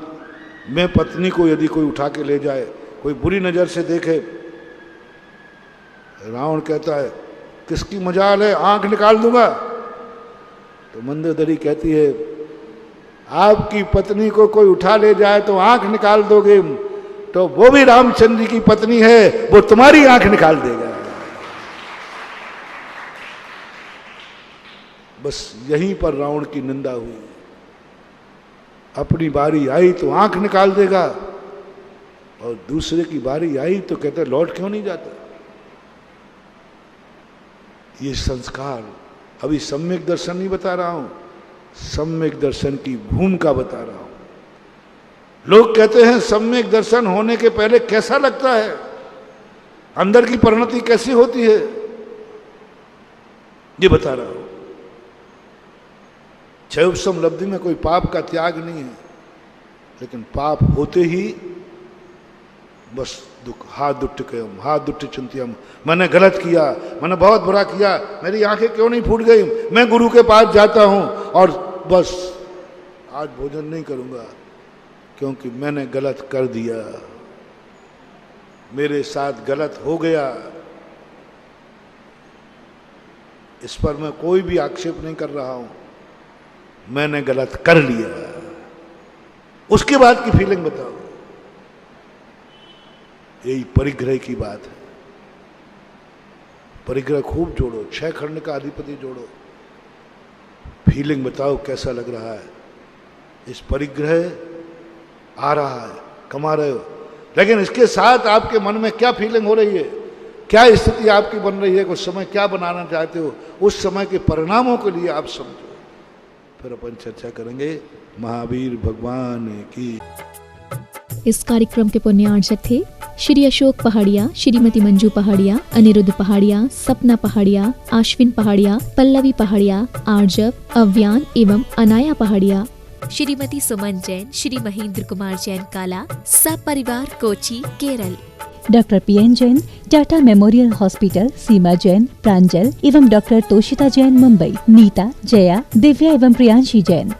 मैं पत्नी को यदि कोई उठा के ले जाए, कोई बुरी नजर से देखे, रावण कहता है किसकी मजाल है, आंख निकाल दूंगा। तो मंदोदरी कहती है आपकी पत्नी को कोई उठा ले जाए तो आंख निकाल दोगे, तो वो भी रामचंद्र जी की पत्नी है, वो तुम्हारी आंख निकाल देगा। बस यहीं पर रावण की निंदा हुई। अपनी बारी आई तो आंख निकाल देगा और दूसरे की बारी आई तो कहते लौट क्यों नहीं जाता। ये संस्कार, अभी सम्यक दर्शन नहीं बता रहा हूं, सम्यक दर्शन की भूमिका बता रहा हूं। लोग कहते हैं सम्यक दर्शन होने के पहले कैसा लगता है, अंदर की परिणति कैसी होती है, ये बता रहा हूं। क्षयोपलब्धि में कोई पाप का त्याग नहीं है, लेकिन पाप होते ही बस दुख, हाथ दुट्ट चिंतियम, मैंने गलत किया, मैंने बहुत बुरा किया, मेरी आंखें क्यों नहीं फूट गई, मैं गुरु के पास जाता हूं और बस आज भोजन नहीं करूंगा क्योंकि मैंने गलत कर दिया, मेरे साथ गलत हो गया। इस पर मैं कोई भी आक्षेप नहीं कर रहा हूं, मैंने गलत कर लिया। उसके बाद की फीलिंग बताओ। यही परिग्रह की बात है। परिग्रह खूब जोड़ो, 6 खंड का अधिपति जोड़ो, फीलिंग बताओ कैसा लग रहा है। इस परिग्रह आ रहा है, कमा रहे हो, लेकिन इसके साथ आपके मन में क्या फीलिंग हो रही है, क्या स्थिति आपकी बन रही है, कुछ समय क्या बनाना चाहते हो, उस समय के परिणामों के लिए आप समझो। फिर अपन चर्चा करेंगे। महावीर भगवान की। इस कार्यक्रम के पुण्यार्चक थे श्री अशोक पहाड़िया, श्रीमती मंजू पहाड़िया, अनिरुद्ध पहाड़िया, सपना पहाड़िया, आश्विन पहाड़िया, पल्लवी पहाड़िया, आर्जव, अव्यान एवं अनाया पहाड़िया। श्रीमती सुमन जैन, श्री महेंद्र कुमार जैन काला, सब परिवार Kochi, Kerala. Doctor PN Jain, Tata memorial hospital, Seema Jain, Pranjal एवं डॉक्टर तोशिता जैन मुंबई, नीता, जया, दिव्या एवं प्रियांशी जैन।